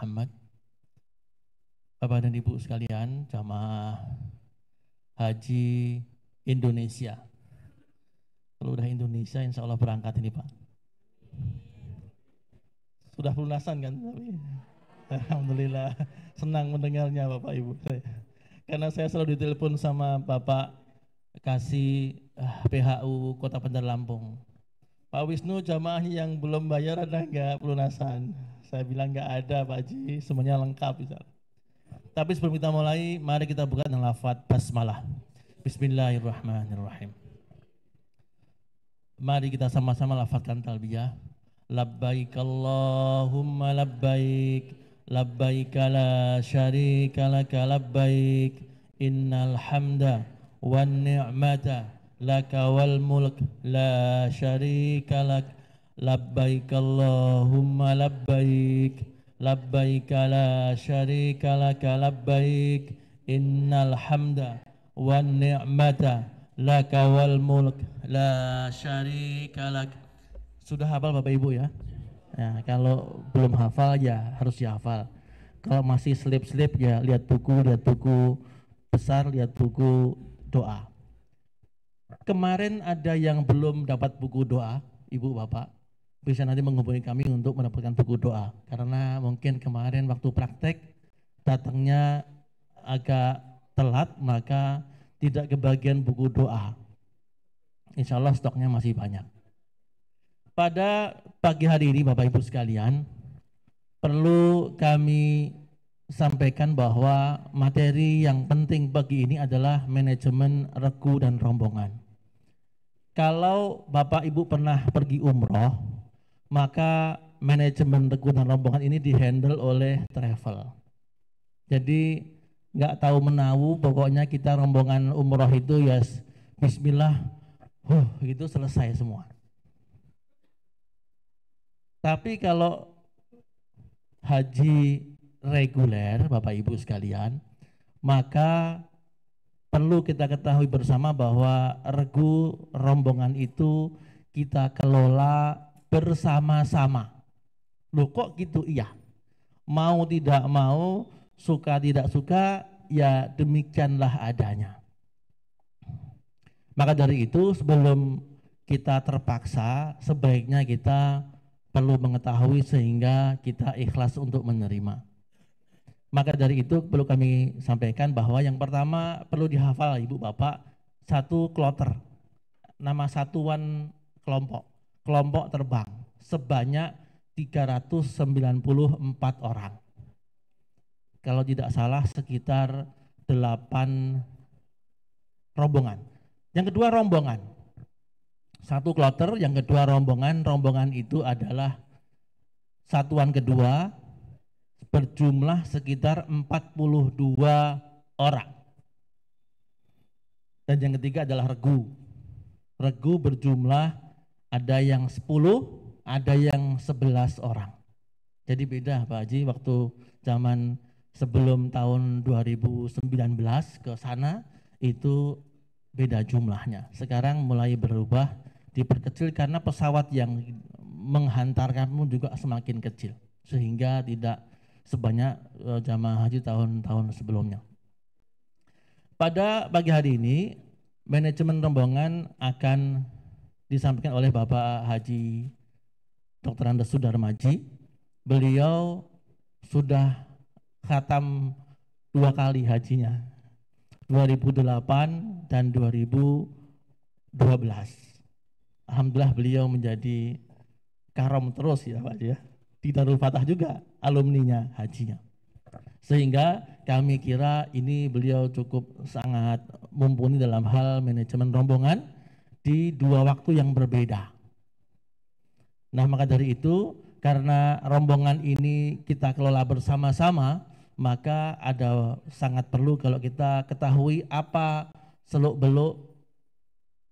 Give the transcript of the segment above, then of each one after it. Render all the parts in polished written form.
Muhammad. Bapak dan Ibu sekalian, jamaah haji Indonesia. Kalau udah Indonesia, insya Allah berangkat ini Pak. Sudah pelunasan kan? Alhamdulillah, senang mendengarnya Bapak Ibu. Karena saya selalu ditelepon sama Bapak Kasih PHU Kota Bandar Lampung. Pak Wisnu, jamaah yang belum bayar ada nggak pelunasan? Saya bilang nggak ada Pak Haji, semuanya lengkap. Tapi sebelum kita mulai, mari kita buka dengan lafaz basmalah. Bismillahirrahmanirrahim. Mari kita sama-sama lafazkan talbiyah. Labbaik Allahumma labbaik, labbaik la syarika laka labbaik, innal hamda wan ni'mata laka wal mulk la syarika lak, labbaik Allahumma labbaik, labbaik la syarika laka labbaik, innal hamda wan ni'mata laka wal mulk la syarika lak. Sudah hafal Bapak Ibu ya? Nah, kalau belum hafal ya harus dihafal. Kalau masih slip-slip ya lihat buku besar, lihat buku doa. Kemarin ada yang belum dapat buku doa, Ibu Bapak, bisa nanti menghubungi kami untuk mendapatkan buku doa. Karena mungkin kemarin waktu praktek datangnya agak telat, maka tidak kebagian buku doa. Insya Allah stoknya masih banyak. Pada pagi hari ini Bapak Ibu sekalian, perlu kami sampaikan bahwa materi yang penting pagi ini adalah manajemen regu dan rombongan. Kalau Bapak Ibu pernah pergi umroh, maka manajemen regu dan rombongan ini dihandle oleh travel. Jadi nggak tahu menahu, pokoknya kita rombongan umroh itu ya bismillah, gitu selesai semua. Tapi kalau haji reguler Bapak Ibu sekalian, maka perlu kita ketahui bersama bahwa regu rombongan itu kita kelola bersama-sama. Loh kok gitu? Iya. Mau tidak mau, suka tidak suka, ya demikianlah adanya. Maka dari itu sebelum kita terpaksa, sebaiknya kita perlu mengetahui sehingga kita ikhlas untuk menerima. Maka dari itu perlu kami sampaikan bahwa yang pertama perlu dihafal Ibu Bapak, satu kloter, nama satuan kelompok terbang sebanyak 394 orang. Kalau tidak salah sekitar 8 rombongan. Yang kedua rombongan. Satu kloter, yang kedua rombongan. Rombongan itu adalah satuan kedua berjumlah sekitar 42 orang. Dan yang ketiga adalah regu. Regu berjumlah ada yang 10, ada yang 11 orang. Jadi beda Pak Haji, waktu zaman sebelum tahun 2019 ke sana itu beda jumlahnya. Sekarang mulai berubah, diperkecil karena pesawat yang menghantarkanmu juga semakin kecil, sehingga tidak sebanyak jamaah haji tahun-tahun sebelumnya. Pada pagi hari ini, manajemen rombongan akan disampaikan oleh Bapak Haji Dr. Andes Sudarmaji. Beliau sudah khatam 2 kali hajinya, 2008 dan 2012. Alhamdulillah beliau menjadi karom terus ya Pak ya. Di Darul Fatah juga alumninya hajinya. Sehingga kami kira ini beliau cukup sangat mumpuni dalam hal manajemen rombongan di 2 waktu yang berbeda. Nah maka dari itu karena rombongan ini kita kelola bersama-sama, maka ada sangat perlu kalau kita ketahui apa seluk-beluk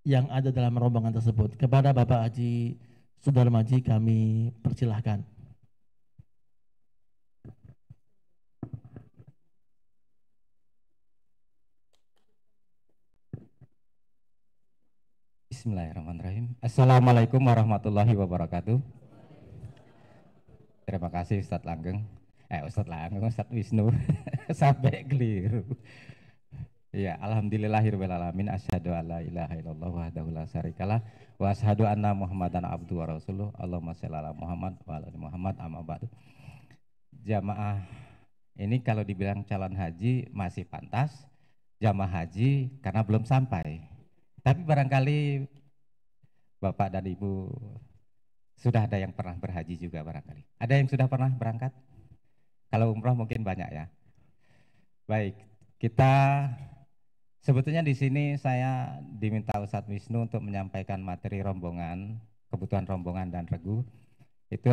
yang ada dalam rombongan tersebut. Kepada Bapak Haji Sudarmaji kami persilahkan. Bismillahirrahmanirrahim. Assalamualaikum warahmatullahi wabarakatuh. Terima kasih Ustadz Langgeng. Ustadz lah, Ustadz Wisnu sampai keliru. Ya, alhamdulillahirabbil alamin, asyhadu alla ilaha illallah wahdahu la syarikalah wa asyhadu anna Muhammadan abduhu wa rasuluh. Allahumma shalli ala Muhammad wa ala ali Muhammad, amma ba'du. Jamaah ini kalau dibilang calon haji masih pantas, jamaah haji karena belum sampai. Tapi barangkali Bapak dan Ibu sudah ada yang pernah berhaji juga barangkali. Ada yang sudah pernah berangkat? Kalau umroh mungkin banyak ya. Baik, kita sebetulnya di sini saya diminta Ustadz Wisnu untuk menyampaikan materi rombongan, kebutuhan rombongan dan regu. Itu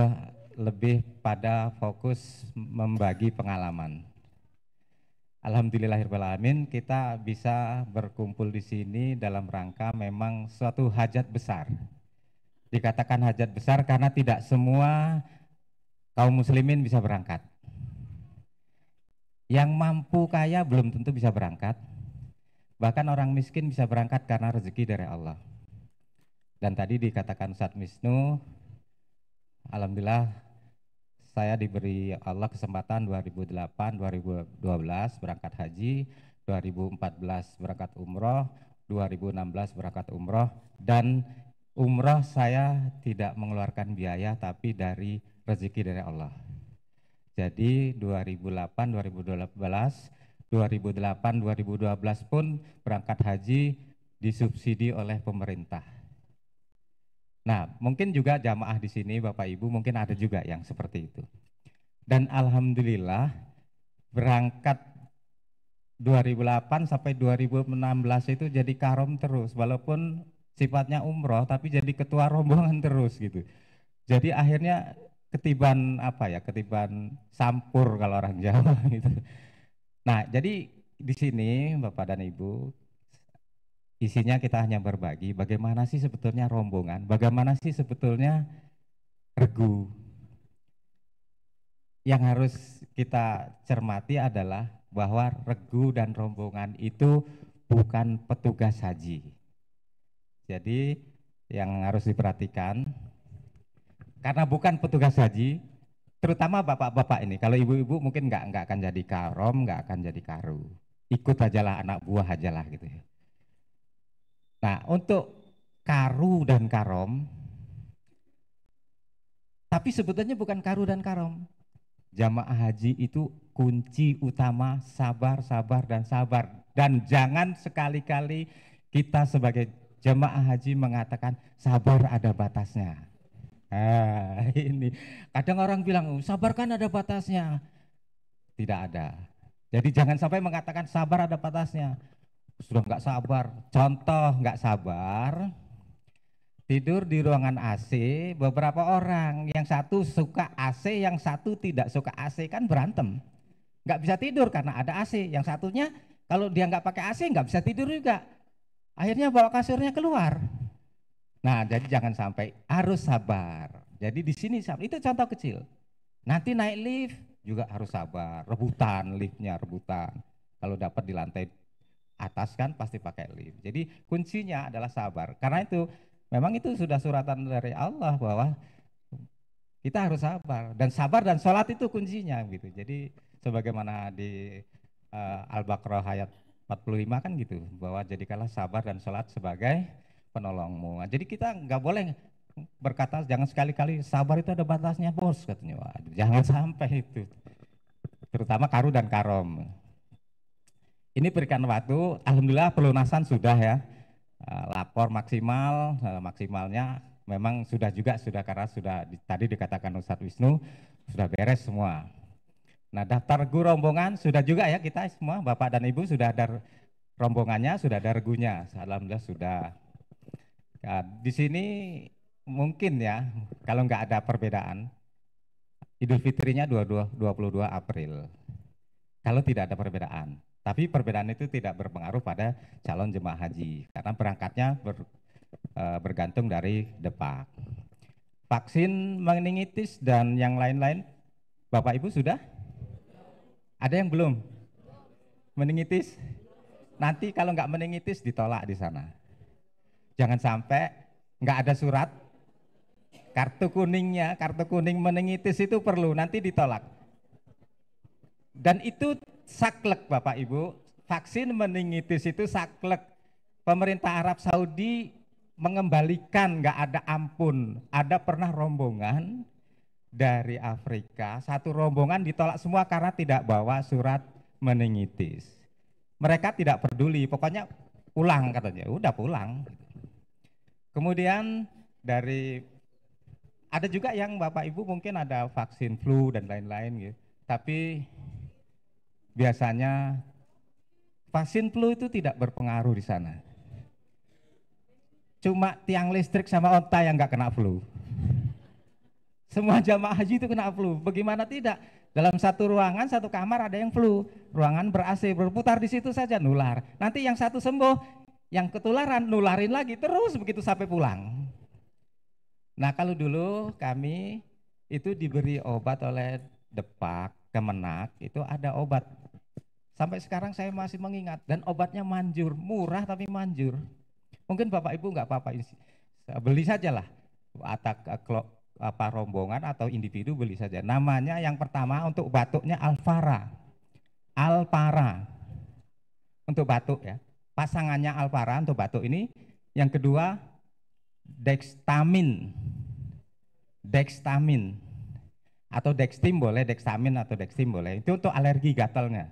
lebih pada fokus membagi pengalaman. Alhamdulillahirrahmanirrahim, kita bisa berkumpul di sini dalam rangka memang suatu hajat besar. Dikatakan hajat besar karena tidak semua kaum muslimin bisa berangkat. Yang mampu kaya belum tentu bisa berangkat. Bahkan orang miskin bisa berangkat karena rezeki dari Allah. Dan tadi dikatakan Ustadz Wisnu, alhamdulillah saya diberi Allah kesempatan 2008, 2012 berangkat haji, 2014 berangkat umroh, 2016 berangkat umroh, dan umroh saya tidak mengeluarkan biaya tapi dari rezeki dari Allah. Jadi 2008, 2012, 2008, 2012 pun berangkat haji disubsidi oleh pemerintah. Nah, mungkin juga jamaah di sini Bapak Ibu mungkin ada juga yang seperti itu. Dan alhamdulillah berangkat 2008 sampai 2016 itu jadi karom terus, walaupun sifatnya umroh tapi jadi ketua rombongan terus gitu. Jadi akhirnya ketiban apa ya, ketiban sampur kalau orang Jawa gitu. Nah, jadi di sini Bapak dan Ibu, isinya kita hanya berbagi bagaimana sih sebetulnya rombongan, bagaimana sih sebetulnya regu. Yang harus kita cermati adalah bahwa regu dan rombongan itu bukan petugas haji. Jadi yang harus diperhatikan, karena bukan petugas haji, terutama bapak-bapak ini, kalau ibu-ibu mungkin nggak akan jadi karom, nggak akan jadi karu, ikut ajalah anak buah ajalah gitu ya. Nah, untuk karu dan karom, tapi sebetulnya bukan karu dan karom. Jamaah haji itu kunci utama sabar, sabar, dan sabar. Dan jangan sekali-kali kita sebagai jamaah haji mengatakan sabar ada batasnya. Ah, ini kadang orang bilang sabar kan ada batasnya. Tidak ada. Jadi jangan sampai mengatakan sabar ada batasnya. Sudah nggak sabar. Contoh nggak sabar, tidur di ruangan AC beberapa orang, yang satu suka AC, yang satu tidak suka AC, kan berantem. Nggak bisa tidur karena ada AC. Yang satunya kalau dia nggak pakai AC nggak bisa tidur juga. Akhirnya bawa kasurnya keluar. Nah, jadi jangan sampai, harus sabar. Jadi di sini itu contoh kecil. Nanti naik lift juga harus sabar, rebutan liftnya, rebutan. Kalau dapat di lantai atas kan pasti pakai lift. Jadi kuncinya adalah sabar. Karena itu memang itu sudah suratan dari Allah bahwa kita harus sabar, dan sabar dan sholat itu kuncinya gitu. Jadi sebagaimana di Al-Baqarah ayat 45 kan gitu, bahwa jadikanlah sabar dan sholat sebagai penolongmu. Nah, jadi kita nggak boleh berkata, jangan sekali-kali sabar itu ada batasnya bos katanya. Waduh, jangan sampai itu, terutama karu dan karom. Ini berikan waktu, alhamdulillah pelunasan sudah ya, lapor maksimal, maksimalnya memang sudah juga, sudah karena sudah tadi dikatakan Ustadz Wisnu sudah beres semua. Nah, daftar regu rombongan sudah juga ya, kita semua Bapak dan Ibu sudah ada rombongannya, sudah ada regunya, alhamdulillah sudah. Nah, di sini mungkin ya, kalau nggak ada perbedaan, Idul Fitrinya 22 April. Kalau tidak ada perbedaan. Tapi perbedaan itu tidak berpengaruh pada calon jemaah haji, karena berangkatnya bergantung dari Depak. Vaksin meningitis dan yang lain-lain, Bapak Ibu sudah? Ada yang belum? Meningitis? Nanti kalau nggak meningitis ditolak di sana. Jangan sampai nggak ada surat, kartu kuningnya, kartu kuning meningitis itu perlu, nanti ditolak. Dan itu saklek Bapak Ibu, vaksin meningitis itu saklek. Pemerintah Arab Saudi mengembalikan, nggak ada ampun. Ada pernah rombongan dari Afrika, satu rombongan ditolak semua karena tidak bawa surat meningitis. Mereka tidak peduli, pokoknya pulang katanya, udah pulang. Kemudian dari ada juga yang Bapak Ibu mungkin ada vaksin flu dan lain-lain gitu. Tapi biasanya vaksin flu itu tidak berpengaruh di sana. Cuma tiang listrik sama onta yang nggak kena flu. Semua jamaah haji itu kena flu. Bagaimana tidak? Dalam satu ruangan, satu kamar ada yang flu. Ruangan ber-AC, berputar di situ saja nular. Nanti yang satu sembuh, yang ketularan nularin lagi terus begitu sampai pulang. Nah kalau dulu kami itu diberi obat oleh Depak, Kemenak, itu ada obat. Sampai sekarang saya masih mengingat, dan obatnya manjur, murah tapi manjur. Mungkin Bapak Ibu nggak apa-apa, beli sajalah. Apa rombongan atau individu beli saja. Namanya yang pertama untuk batuknya Alpara. Alpara. Untuk batuk ya. Pasangannya Alpara untuk batuk ini. Yang kedua Dextamin. Dextamin. Atau Dextim boleh, Dextamin atau Dextim boleh. Itu untuk alergi gatalnya.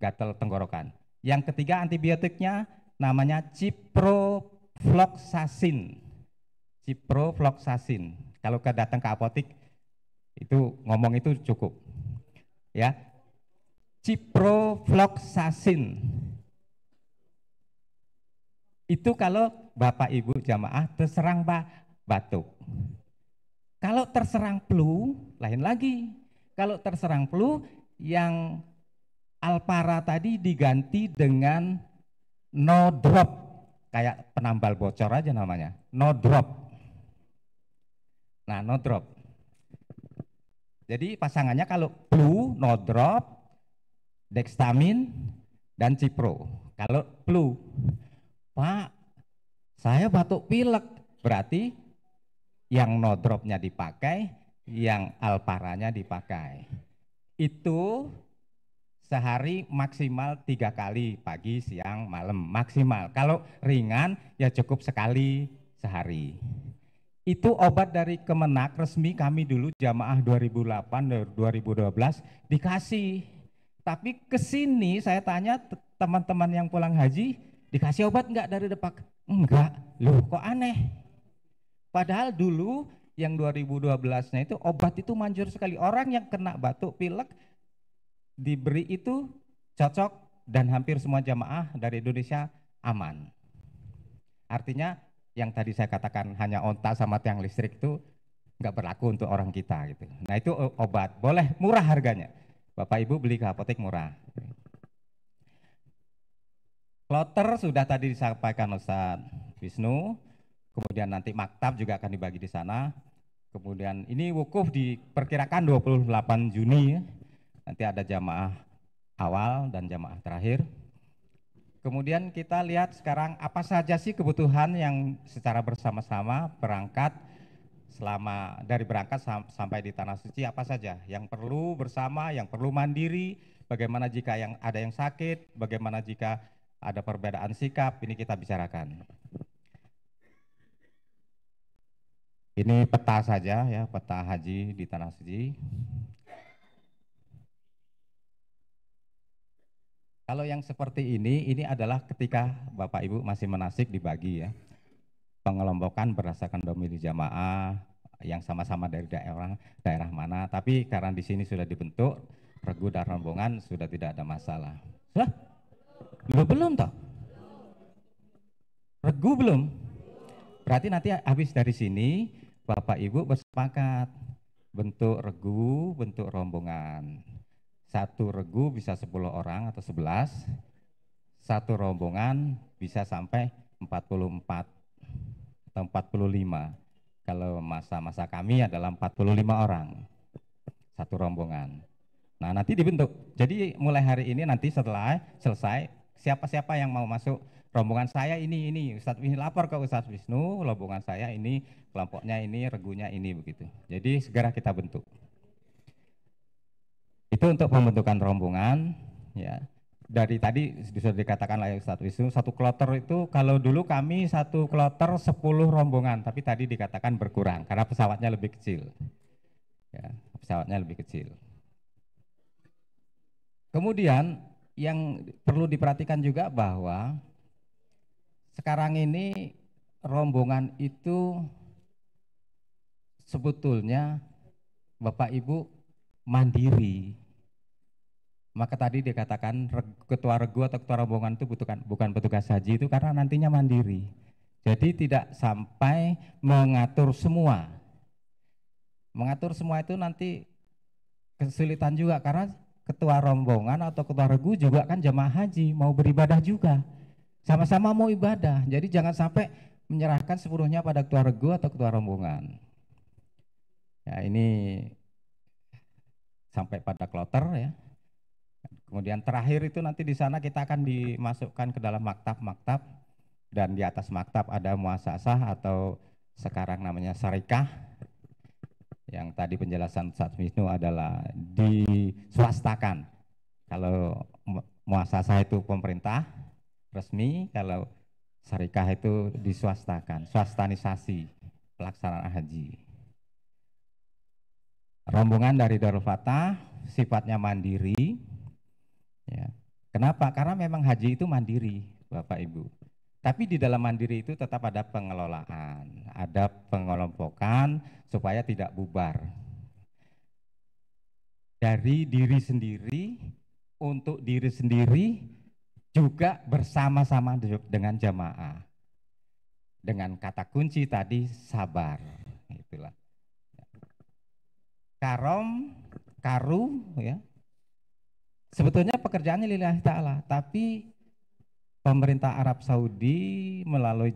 Gatal tenggorokan. Yang ketiga antibiotiknya namanya ciprofloxacin. Ciprofloxacin. Kalau datang ke apotik itu ngomong itu cukup. Ya. Ciprofloxacin. Itu kalau Bapak Ibu jamaah terserang batuk. Kalau terserang flu lain lagi. Kalau terserang flu yang Alpara tadi diganti dengan no drop, kayak penambal bocor aja namanya, no drop. Nah, no drop. Jadi pasangannya kalau flu, no drop, Dextamin, dan Cipro. Kalau flu, Pak, saya batuk pilek, berarti yang no dropnya dipakai, yang Alparanya dipakai. Itu sehari maksimal 3 kali, pagi, siang, malam, maksimal. Kalau ringan ya cukup sekali sehari. Itu obat dari Kemenak resmi kami dulu jamaah 2008 2012 dikasih. Tapi ke sini saya tanya teman-teman yang pulang haji, dikasih obat enggak dari Depak? Enggak. Loh, kok aneh? Padahal dulu yang 2012-nya itu obat itu manjur sekali. Orang yang kena batuk pilek diberi itu cocok dan hampir semua jamaah dari Indonesia aman. Artinya yang tadi saya katakan hanya onta sama tiang listrik itu nggak berlaku untuk orang kita gitu. Nah itu obat, boleh murah harganya. Bapak Ibu beli ke apotek murah. Kloter sudah tadi disampaikan Ustadz Wisnu, kemudian nanti maktab juga akan dibagi di sana. Kemudian ini wukuf diperkirakan 28 Juni. Nanti ada jamaah awal dan jamaah terakhir. Kemudian kita lihat sekarang apa saja sih kebutuhan yang secara bersama-sama berangkat dari berangkat sampai di Tanah Suci, apa saja yang perlu bersama, yang perlu mandiri, bagaimana jika ada yang sakit, bagaimana jika ada perbedaan sikap, ini kita bicarakan. Ini peta saja ya, peta haji di Tanah Suci. Kalau yang seperti ini adalah ketika Bapak Ibu masih manasik dibagi ya. Pengelompokan berdasarkan domisili jamaah yang sama-sama dari daerah mana, tapi karena di sini sudah dibentuk regu dan rombongan sudah tidak ada masalah. Sudah? Belum toh? Regu belum? Berarti nanti habis dari sini Bapak Ibu bersepakat bentuk regu, bentuk rombongan. Satu regu bisa 10 orang atau 11, satu rombongan bisa sampai 44 atau 45. Kalau masa-masa kami adalah 45 orang, satu rombongan. Nah nanti dibentuk, jadi mulai hari ini nanti setelah selesai, siapa-siapa yang mau masuk rombongan saya ini Ustadz Wisnu lapor ke Ustadz Wisnu, rombongan saya ini, kelompoknya ini, regunya ini begitu. Jadi segera kita bentuk. Itu untuk pembentukan rombongan, ya. Dari tadi sudah dikatakan oleh Ustadz Wisnu, satu kloter itu kalau dulu kami satu kloter 10 rombongan, tapi tadi dikatakan berkurang karena pesawatnya lebih kecil. Ya, pesawatnya lebih kecil. Kemudian yang perlu diperhatikan juga bahwa sekarang ini rombongan itu sebetulnya Bapak Ibu mandiri. Maka tadi dikatakan ketua regu atau ketua rombongan itu bukan petugas haji itu karena nantinya mandiri. Jadi tidak sampai mengatur semua. Mengatur semua itu nanti kesulitan juga karena ketua rombongan atau ketua regu juga kan jamaah haji mau beribadah juga. Sama-sama mau ibadah. Jadi jangan sampai menyerahkan sepenuhnya pada ketua regu atau ketua rombongan. Ya, ini sampai pada kloter ya. Kemudian terakhir itu nanti di sana kita akan dimasukkan ke dalam maktab-maktab dan di atas maktab ada muasasah atau sekarang namanya syarikah. Yang tadi penjelasan Ustadz Wisnu adalah diswastakan. Kalau muasasah itu pemerintah resmi, kalau syarikah itu diswastakan, swastanisasi pelaksanaan haji. Rombongan dari Darul Fatah sifatnya mandiri. Ya. Kenapa? Karena memang haji itu mandiri, Bapak Ibu. Tapi di dalam mandiri itu tetap ada pengelolaan, ada pengelompokan supaya tidak bubar. Dari diri sendiri, untuk diri sendiri, juga bersama-sama dengan jamaah. Dengan kata kunci tadi sabar. Itulah. Karom, karu, ya. Sebetulnya pekerjaannya lillahi ta'ala, tapi pemerintah Arab Saudi melalui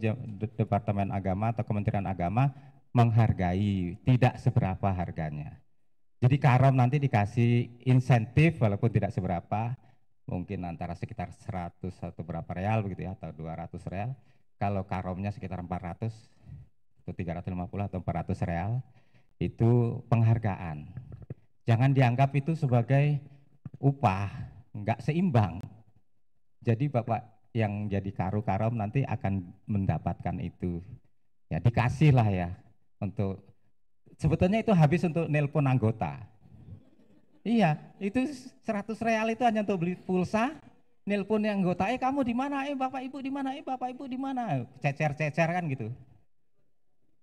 Departemen Agama atau Kementerian Agama menghargai, tidak seberapa harganya. Jadi karom nanti dikasih insentif walaupun tidak seberapa, mungkin antara sekitar 100 atau berapa real begitu ya, atau 200 real. Kalau karomnya sekitar 400 atau 350 atau 400 real, itu penghargaan. Jangan dianggap itu sebagai upah, nggak seimbang. Jadi Bapak yang jadi karom nanti akan mendapatkan itu. Ya dikasih lah ya untuk, sebetulnya itu habis untuk nelpon anggota. Iya, itu 100 real itu hanya untuk beli pulsa, nelpon yang anggota, kamu di mana? Bapak Ibu di mana? Bapak Ibu di mana? Cecer-cecer kan gitu.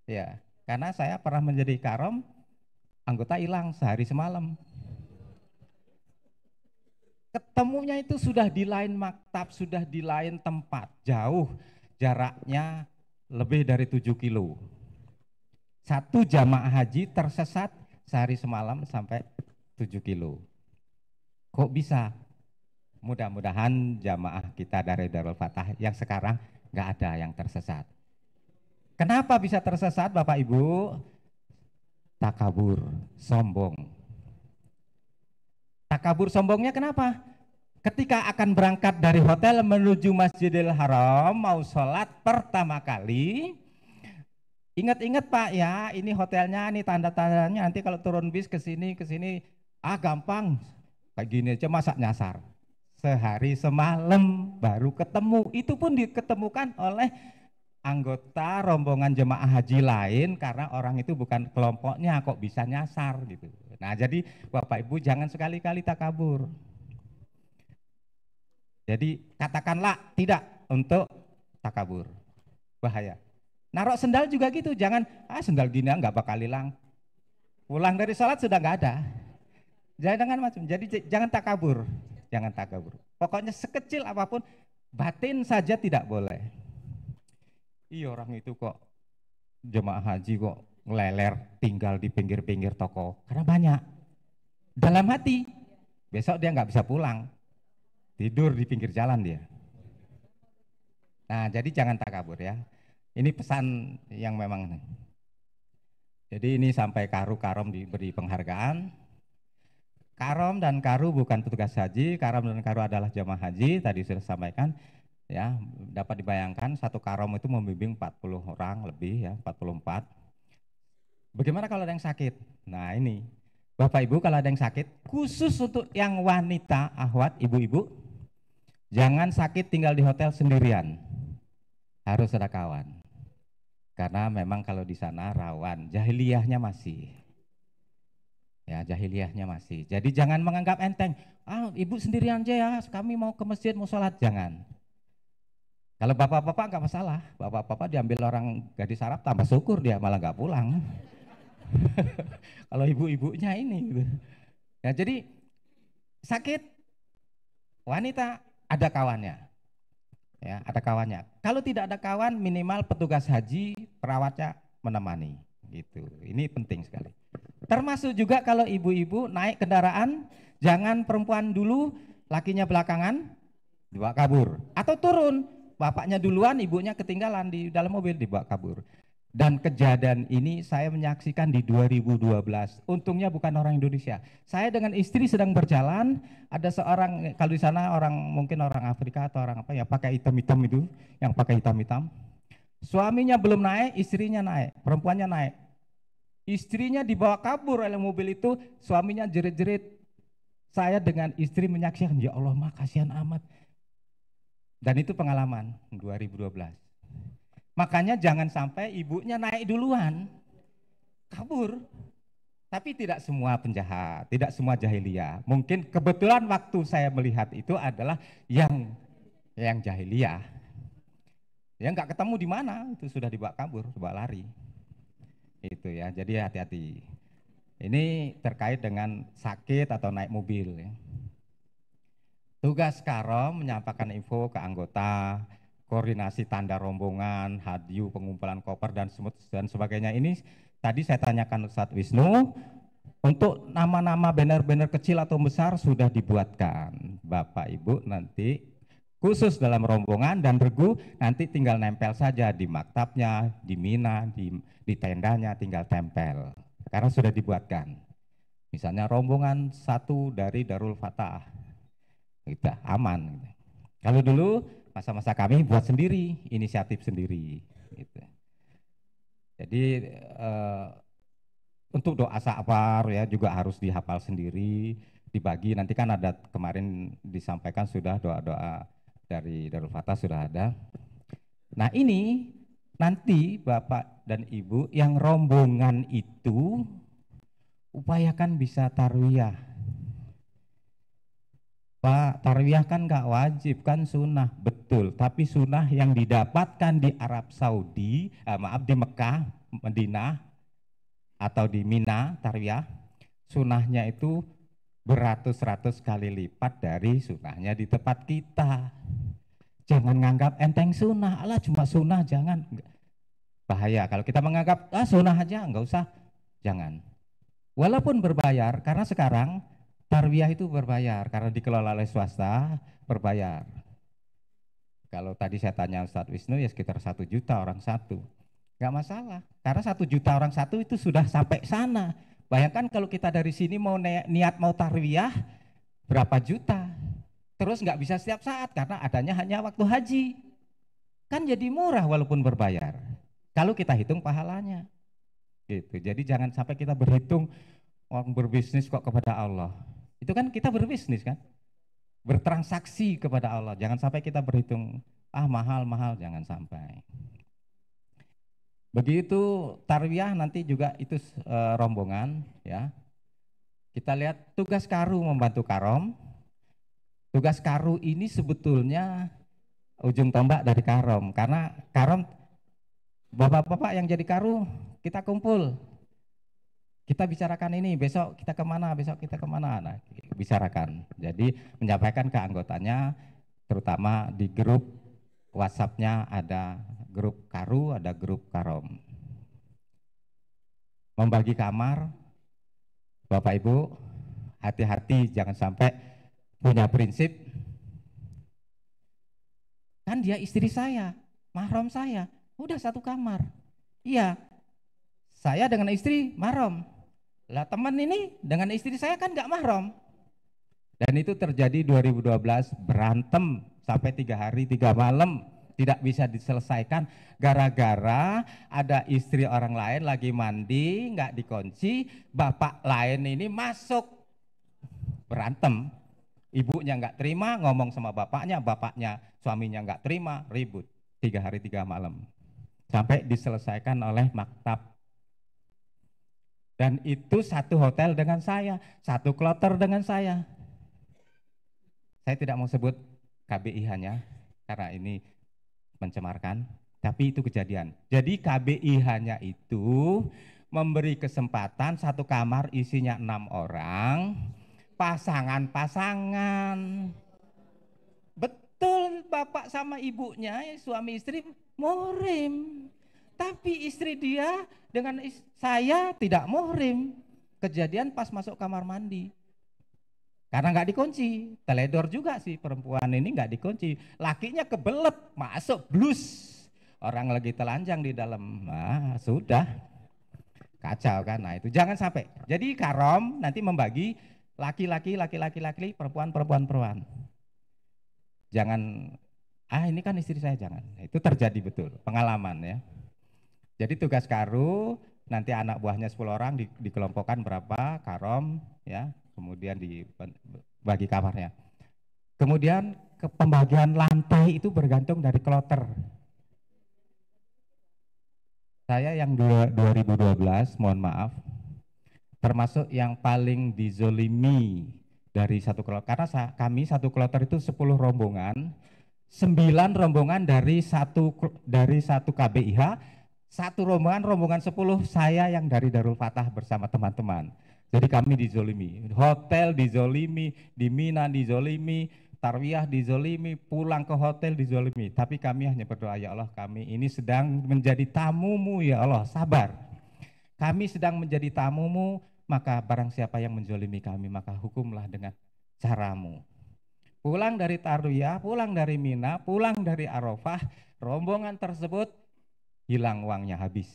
Ya, karena saya pernah menjadi karom, anggota hilang sehari semalam. Ketemunya itu sudah di lain maktab, sudah di lain tempat, jauh jaraknya lebih dari 7 kilo. Satu jamaah haji tersesat sehari semalam sampai 7 kilo. Kok bisa? Mudah-mudahan jamaah kita dari Darul Fatah yang sekarang nggak ada yang tersesat. Kenapa bisa tersesat Bapak Ibu? Takabur, sombong. Takabur sombongnya kenapa? Ketika akan berangkat dari hotel menuju Masjidil Haram, mau sholat pertama kali, ingat-ingat Pak ya, ini hotelnya, ini tanda-tandanya, nanti kalau turun bis ke sini, gampang, kayak gini aja masa nyasar. Sehari semalam baru ketemu, itu pun diketemukan oleh anggota rombongan jemaah haji lain karena orang itu bukan kelompoknya, kok bisa nyasar gitu. Nah jadi Bapak Ibu jangan sekali-kali takabur. Jadi katakanlah tidak untuk takabur, bahaya. Narok sendal juga gitu, jangan sendal gini nggak bakal hilang. Pulang dari sholat sudah nggak ada. Jangan macam, jadi jangan takabur, jangan takabur. Pokoknya sekecil apapun, batin saja tidak boleh. Iya orang itu kok jemaah haji kok ngeleler tinggal di pinggir-pinggir toko karena banyak. Dalam hati, besok dia nggak bisa pulang, tidur di pinggir jalan dia. Nah jadi jangan takabur ya. Ini pesan yang memang. Jadi ini sampai karom diberi penghargaan. Karom dan karu bukan petugas haji, karom dan karu adalah jemaah haji, tadi sudah sampaikan. Ya, dapat dibayangkan satu karom itu membimbing 40 orang lebih ya, 44. Bagaimana kalau ada yang sakit? Nah ini Bapak Ibu kalau ada yang sakit, khusus untuk yang wanita, ahwat, ibu-ibu, jangan sakit tinggal di hotel sendirian. Harus ada kawan. Karena memang kalau di sana rawan, jahiliyahnya masih. Ya, jahiliyahnya masih. Jadi jangan menganggap enteng, ibu sendirian aja ya, kami mau ke masjid, mau sholat. Jangan. Kalau bapak-bapak nggak masalah, bapak-bapak diambil orang gadis Arab, tambah syukur dia malah nggak pulang. Kalau ibu-ibunya ini gitu. Ya, jadi sakit wanita ada kawannya. Ya, ada kawannya. Kalau tidak ada kawan, minimal petugas haji, perawatnya menemani gitu. Ini penting sekali. Termasuk juga kalau ibu-ibu naik kendaraan, jangan perempuan dulu, lakinya belakangan, dibawa kabur. Atau turun, bapaknya duluan, ibunya ketinggalan di dalam mobil, dibawa kabur. Dan kejadian ini saya menyaksikan di 2012. Untungnya bukan orang Indonesia. Saya dengan istri sedang berjalan, ada seorang, kalau di sana orang mungkin orang Afrika atau orang apa ya, pakai hitam-hitam itu, yang pakai hitam-hitam. Suaminya belum naik, istrinya naik, perempuannya naik. Istrinya dibawa kabur oleh mobil itu, suaminya jerit-jerit. Saya dengan istri menyaksikan, ya Allah mah kasihan amat. Dan itu pengalaman 2012. Makanya jangan sampai ibunya naik duluan, kabur. Tapi tidak semua penjahat, tidak semua jahiliyah. Mungkin kebetulan waktu saya melihat itu adalah yang jahiliyah. Ya nggak ketemu di mana, itu sudah dibawa kabur, dibawa lari. Itu ya, jadi hati-hati. Ini terkait dengan sakit atau naik mobil. Ya. Tugas Karom menyampaikan info ke anggota, koordinasi tanda rombongan, hadyu, pengumpulan koper dan sebagainya. Ini tadi saya tanyakan Ustadz Wisnu, untuk nama-nama banner-banner kecil atau besar sudah dibuatkan. Bapak Ibu nanti khusus dalam rombongan dan regu nanti tinggal nempel saja di maktabnya, di Mina, di tendanya tinggal tempel. Karena sudah dibuatkan. Misalnya rombongan 1 dari Darul Fatah. Kita aman. Kalau dulu masa-masa kami buat sendiri, inisiatif sendiri. Gitu. Jadi untuk doa safar ya juga harus dihafal sendiri, dibagi. Nanti kan ada kemarin disampaikan sudah doa-doa dari Darul Fatah sudah ada. Nah ini nanti Bapak dan Ibu yang rombongan itu upayakan bisa tarwiyah. Pak, tarwiyah kan nggak wajib, kan sunnah, betul. Tapi sunnah yang didapatkan di Arab Saudi, di Mekah, Madinah, atau di Mina, tarwiyah, sunnahnya itu beratus-ratus kali lipat dari sunnahnya di tempat kita. Jangan nganggap enteng sunnah, alah cuma sunnah, jangan. Bahaya, kalau kita menganggap, sunnah aja, nggak usah, jangan. Walaupun berbayar, karena sekarang tarwiyah itu berbayar karena dikelola oleh swasta, berbayar. Kalau tadi saya tanya Ustadz Wisnu ya sekitar 1 juta orang satu, nggak masalah. Karena 1 juta orang satu itu sudah sampai sana. Bayangkan kalau kita dari sini mau niat mau tarwiyah berapa juta, terus nggak bisa setiap saat karena adanya hanya waktu haji. Kan jadi murah walaupun berbayar. Kalau kita hitung pahalanya, gitu. Jadi jangan sampai kita berhitung orang berbisnis kok kepada Allah. Itu kan kita berbisnis kan, bertransaksi kepada Allah. Jangan sampai kita berhitung, mahal-mahal, jangan sampai. Begitu tarwiyah nanti juga itu rombongan ya. Kita lihat tugas karu membantu karom. Tugas karu ini sebetulnya ujung tombak dari karom. Karena karom, bapak-bapak yang jadi karu, kita kumpul. Kita bicarakan ini, besok kita kemana, besok kita kemana, nah, bicarakan. Jadi menyampaikan ke anggotanya, terutama di grup WhatsApp-nya ada grup karu, ada grup karom. Membagi kamar, Bapak Ibu, hati-hati jangan sampai punya prinsip, kan dia istri saya, mahram saya, udah satu kamar. Iya, saya dengan istri mahram. Lah teman ini dengan istri saya kan nggak mahram. Dan itu terjadi 2012, berantem sampai 3 hari 3 malam Tidak bisa diselesaikan gara-gara ada istri orang lain lagi mandi, nggak dikunci, bapak lain ini masuk, berantem. Ibunya nggak terima, ngomong sama bapaknya, suaminya nggak terima, ribut 3 hari 3 malam. Sampai diselesaikan oleh maktab. Dan itu satu hotel dengan saya, satu kloter dengan saya. Saya tidak mau sebut KBIH-nya, karena ini mencemarkan, tapi itu kejadian. Jadi KBIH-nya itu memberi kesempatan satu kamar isinya 6 orang, pasangan-pasangan. Betul, bapak sama ibunya, suami istri muhrim. Tapi istri dia dengan saya tidak muhrim. Kejadian pas masuk kamar mandi. Karena nggak dikunci, teledor juga sih perempuan ini nggak dikunci. Lakinya kebelet, masuk blus. Orang lagi telanjang di dalam, nah sudah kacau kan. Nah itu jangan sampai. Jadi karom nanti membagi laki-laki, perempuan. Jangan, ini kan istri saya, jangan. Itu terjadi betul, pengalaman ya. Jadi tugas karu, nanti anak buahnya 10 orang dikelompokkan berapa, karom ya. Kemudian dibagi kamarnya. Kemudian pembagian lantai itu bergantung dari kloter. Saya yang 2012, mohon maaf, termasuk yang paling dizolimi dari satu kloter. Karena kami satu kloter itu 10 rombongan, 9 rombongan dari satu KBIH, satu rombongan 10 saya yang dari Darul Fatah bersama teman-teman. Jadi kami dizolimi, hotel dizolimi, di Mina dizolimi, tarwiyah dizolimi, pulang ke hotel dizolimi. Tapi kami hanya berdoa, ya Allah kami ini sedang menjadi tamumu ya Allah, sabar. Kami sedang menjadi tamumu, maka barang siapa yang menzolimi kami, maka hukumlah dengan caramu. Pulang dari tarwiyah, pulang dari Mina, pulang dari Arafah, rombongan tersebut hilang uangnya, habis.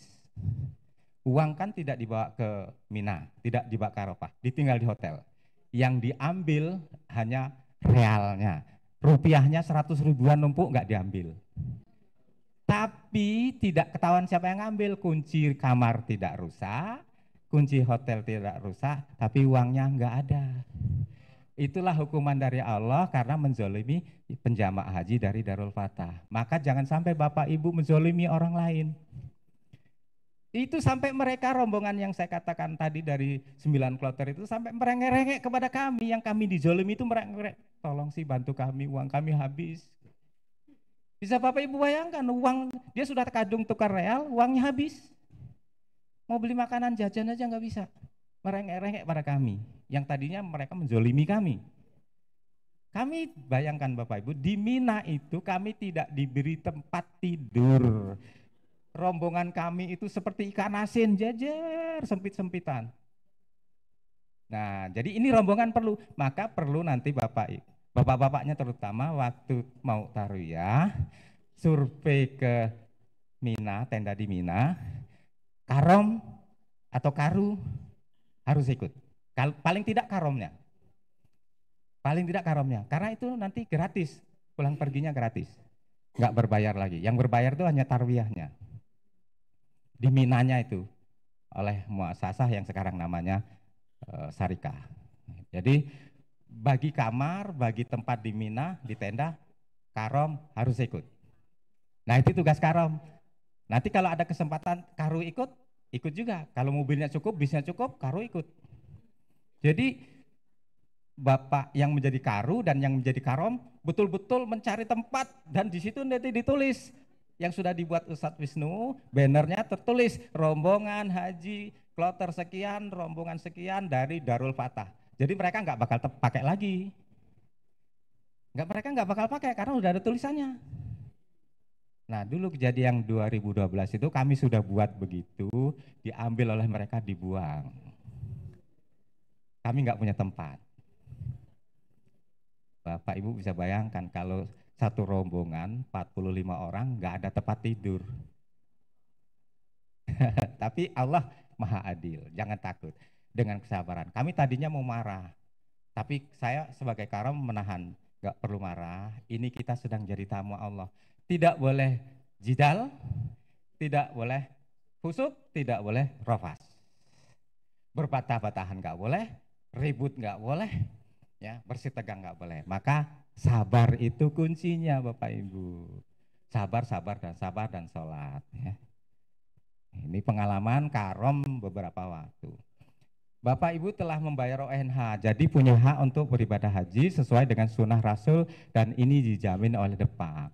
Uang kan tidak dibawa ke Mina, tidak dibawa ke Arafah, ditinggal di hotel. Yang diambil hanya realnya, rupiahnya 100 ribuan numpuk nggak diambil. Tapi tidak ketahuan siapa yang ngambil, kunci kamar tidak rusak, kunci hotel tidak rusak, tapi uangnya nggak ada. Itulah hukuman dari Allah karena menzolimi penjamaah haji dari Darul Fatah. Maka jangan sampai bapak ibu menzolimi orang lain. Itu sampai mereka rombongan yang saya katakan tadi dari 9 kloter itu sampai merengek-rengek kepada kami, yang kami dizolimi itu merengek-rengek, tolong sih bantu kami, uang kami habis. Bisa Bapak Ibu bayangkan, uang dia sudah kadung tukar real, uangnya habis. Mau beli makanan jajan aja nggak bisa. Merengek-rengek pada kami, yang tadinya mereka menzolimi kami. Kami bayangkan Bapak Ibu, di Mina itu kami tidak diberi tempat tidur. Rombongan kami itu seperti ikan asin, jajar, sempit-sempitan. Nah, jadi ini rombongan perlu, maka perlu nanti bapak-bapaknya terutama waktu mau tarwiyah, survei ke Mina, tenda di Mina, karom atau karu harus ikut. Paling tidak karomnya. Paling tidak karomnya, karena itu nanti gratis, pulang perginya gratis. Nggak berbayar lagi, yang berbayar itu hanya tarwiyahnya. Di Minanya itu oleh muasasah yang sekarang namanya Syarikah. Jadi bagi kamar, bagi tempat di Mina, di tenda, karom harus ikut. Nah itu tugas karom. Nanti kalau ada kesempatan karu ikut juga. Kalau mobilnya cukup, bisnya cukup, karu ikut. Jadi bapak yang menjadi karu dan yang menjadi karom betul-betul mencari tempat, dan di situ nanti ditulis yang sudah dibuat Ustadz Wisnu, bannernya tertulis rombongan haji kloter sekian, rombongan sekian dari Darul Fatah. Jadi mereka nggak bakal pakai lagi. Mereka nggak bakal pakai karena udah ada tulisannya. Nah dulu kejadian 2012 itu kami sudah buat begitu, diambil oleh mereka, dibuang. Kami nggak punya tempat. Bapak Ibu bisa bayangkan kalau satu rombongan 45 orang nggak ada tempat tidur. Tapi Allah Maha Adil, jangan takut, dengan kesabaran. Kami tadinya mau marah, tapi saya sebagai karom menahan, nggak perlu marah, ini kita sedang jadi tamu Allah. tidak boleh jidal, tidak boleh fusuk, tidak boleh rafas. Berpatah-patahan nggak boleh, ribut nggak boleh, ya, bersih tegang nggak boleh. Maka sabar itu kuncinya Bapak Ibu. Sabar, sabar dan sholat. Ya. Ini pengalaman karom beberapa waktu. Bapak Ibu telah membayar ONH, jadi punya hak untuk beribadah haji sesuai dengan sunnah Rasul dan ini dijamin oleh Depak.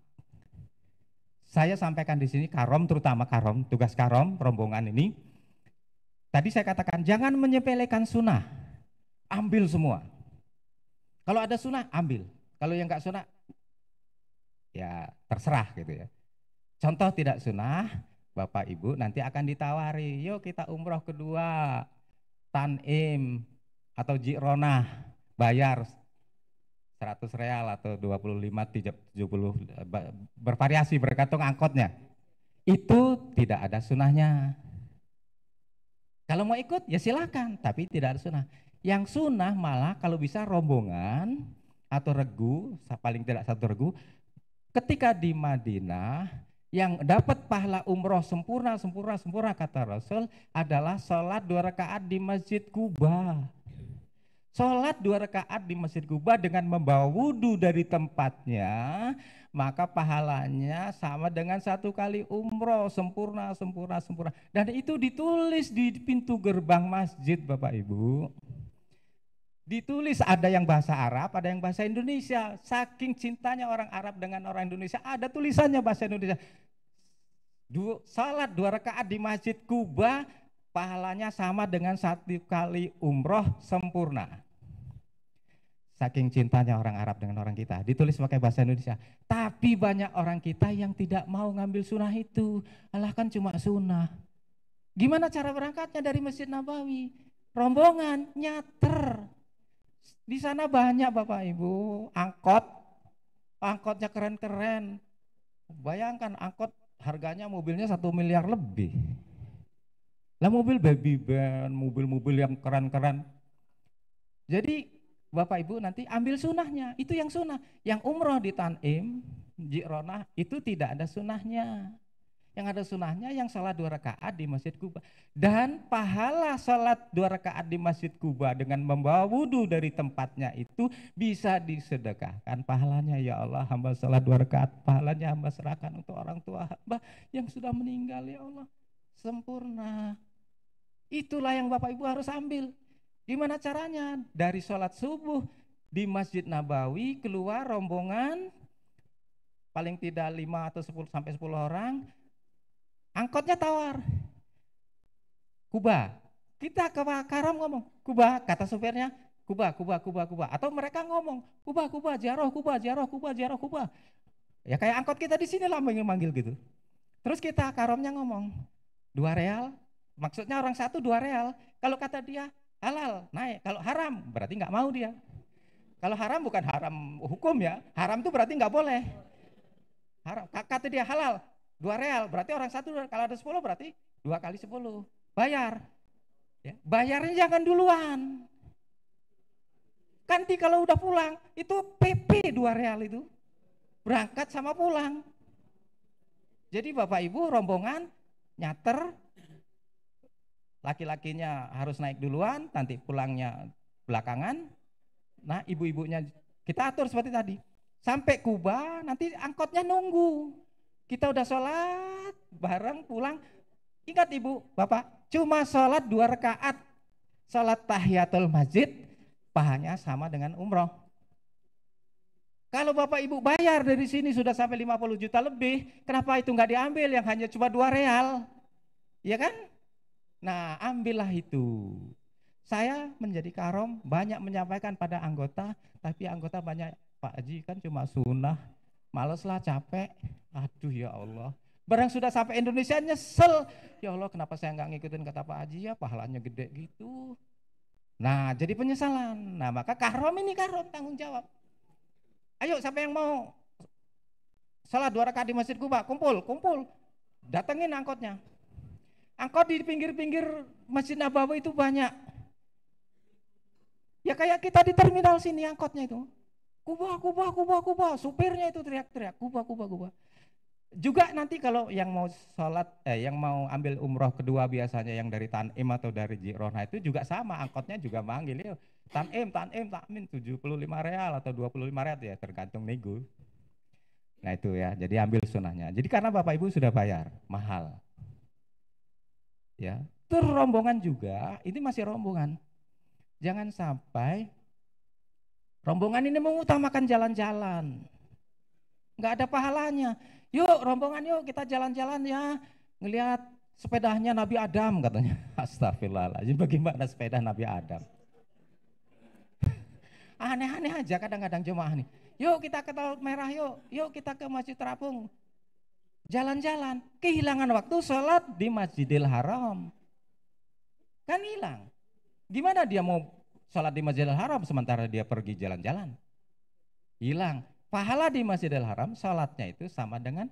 Saya sampaikan di sini karom, terutama karom, tugas karom rombongan ini. Tadi saya katakan jangan menyepelekan sunnah, ambil semua. Kalau ada sunnah ambil, kalau yang nggak sunnah ya terserah gitu ya. Contoh tidak sunnah, Bapak Ibu nanti akan ditawari, yuk kita umroh kedua. Tanim atau Jironah bayar 100 real atau 25, 70 bervariasi bergantung angkotnya. Itu tidak ada sunahnya. Kalau mau ikut ya silakan, tapi tidak ada sunah. Yang sunah malah kalau bisa rombongan atau regu, paling tidak satu regu, ketika di Madinah yang dapat pahala umroh sempurna kata Rasul adalah sholat 2 rakaat di Masjid Kuba. Sholat 2 rakaat di Masjid Kuba dengan membawa wudhu dari tempatnya, maka pahalanya sama dengan 1 kali umroh sempurna. Dan itu ditulis di pintu gerbang masjid Bapak Ibu. Ditulis ada yang bahasa Arab, ada yang bahasa Indonesia. Saking cintanya orang Arab dengan orang Indonesia, ada tulisannya bahasa Indonesia. Salat 2 rakaat di Masjid Kuba, pahalanya sama dengan 1 kali umroh sempurna. Saking cintanya orang Arab dengan orang kita, ditulis pakai bahasa Indonesia. Tapi banyak orang kita yang tidak mau ngambil sunnah itu. Alah kan cuma sunnah. Gimana cara berangkatnya dari Masjid Nabawi? Rombongan, nyater. Di sana banyak Bapak Ibu, angkotnya keren-keren. Bayangkan angkot harganya mobilnya 1 miliar lebih. Lah mobil baby van, mobil-mobil yang keren-keren. Jadi Bapak Ibu nanti ambil sunahnya, itu yang sunah. Yang umroh di Tanim, Jironah itu tidak ada sunahnya. Yang ada sunahnya yang sholat 2 rakaat di Masjid Kuba. Dan pahala sholat 2 rakaat di Masjid Kuba dengan membawa wudhu dari tempatnya itu bisa disedekahkan pahalanya. Ya Allah, hamba sholat 2 rakaat, pahalanya hamba serahkan untuk orang tua hamba yang sudah meninggal ya Allah. Sempurna. Itulah yang Bapak Ibu harus ambil. Gimana caranya? Dari sholat subuh di Masjid Nabawi keluar rombongan paling tidak 5 atau 10 sampai 10 orang. Angkotnya tawar, Kuba. Kita ke Karam ngomong, Kuba, kata supirnya, Kuba. Atau mereka ngomong, Kuba, ziarah Kuba. Ya kayak angkot kita di sini lah manggil gitu. Terus kita Karamnya ngomong, 2 real, maksudnya orang satu 2 real. Kalau kata dia halal, naik. Kalau haram, berarti nggak mau dia. Kalau haram bukan haram hukum ya, haram itu berarti nggak boleh. Haram, kata dia halal, 2 real, berarti orang satu, kalau ada 10 berarti 2 kali 10, bayar. Ya, bayarnya jangan duluan. Nanti kalau udah pulang, itu PP 2 real itu. Berangkat sama pulang. Jadi Bapak Ibu rombongan nyater, laki-lakinya harus naik duluan, nanti pulangnya belakangan. Nah ibu-ibunya kita atur seperti tadi. Sampai Kuba nanti angkotnya nunggu. Kita udah sholat, bareng pulang. Ingat Ibu, Bapak, cuma sholat 2 rakaat. Sholat tahiyatul masjid, pahalanya sama dengan umroh. Kalau Bapak Ibu bayar dari sini sudah sampai 50 juta lebih, kenapa itu nggak diambil yang hanya cuma 2 real? Iya kan? Nah, ambillah itu. Saya menjadi karom banyak menyampaikan pada anggota, tapi anggota banyak, Pak Haji kan cuma sunnah, males lah, capek. Aduh ya Allah. Barang sudah sampai Indonesia nyesel. Ya Allah, kenapa saya nggak ngikutin kata Pak Haji ya, pahalanya gede gitu. Nah, jadi penyesalan. Nah, maka karom ini karom tanggung jawab. Ayo siapa yang mau salat 2 rakaat di Masjid Kuba, kumpul. Datengin angkotnya. Angkot di pinggir-pinggir Masjid Nabawi itu banyak. Ya kayak kita di terminal sini angkotnya itu. Kuba. Supirnya itu teriak-teriak, Kuba. Juga nanti kalau yang mau sholat, yang mau ambil umroh kedua biasanya yang dari Tanim atau dari Ji'rona itu juga sama, angkotnya juga manggil, yuk Tanim 75 real atau 25 real ya tergantung nego. Nah itu ya, jadi ambil sunahnya. Jadi karena Bapak Ibu sudah bayar, mahal. Ya, terus rombongan juga, ini masih rombongan. Jangan sampai rombongan ini mengutamakan jalan-jalan. Nggak ada pahalanya. Yuk rombongan yuk kita jalan-jalan ya, ngelihat sepedanya Nabi Adam katanya. Astagfirullahaladzim, bagaimana sepeda Nabi Adam? Aneh-aneh aja kadang-kadang jemaah nih. Yuk kita ke Laut Merah yuk kita ke Masjid Terapung. Jalan-jalan, kehilangan waktu sholat di Masjidil Haram. Kan hilang. Gimana dia mau sholat di Masjidil Haram sementara dia pergi jalan-jalan? Hilang. Pahala di Masjidil Haram sholatnya itu sama dengan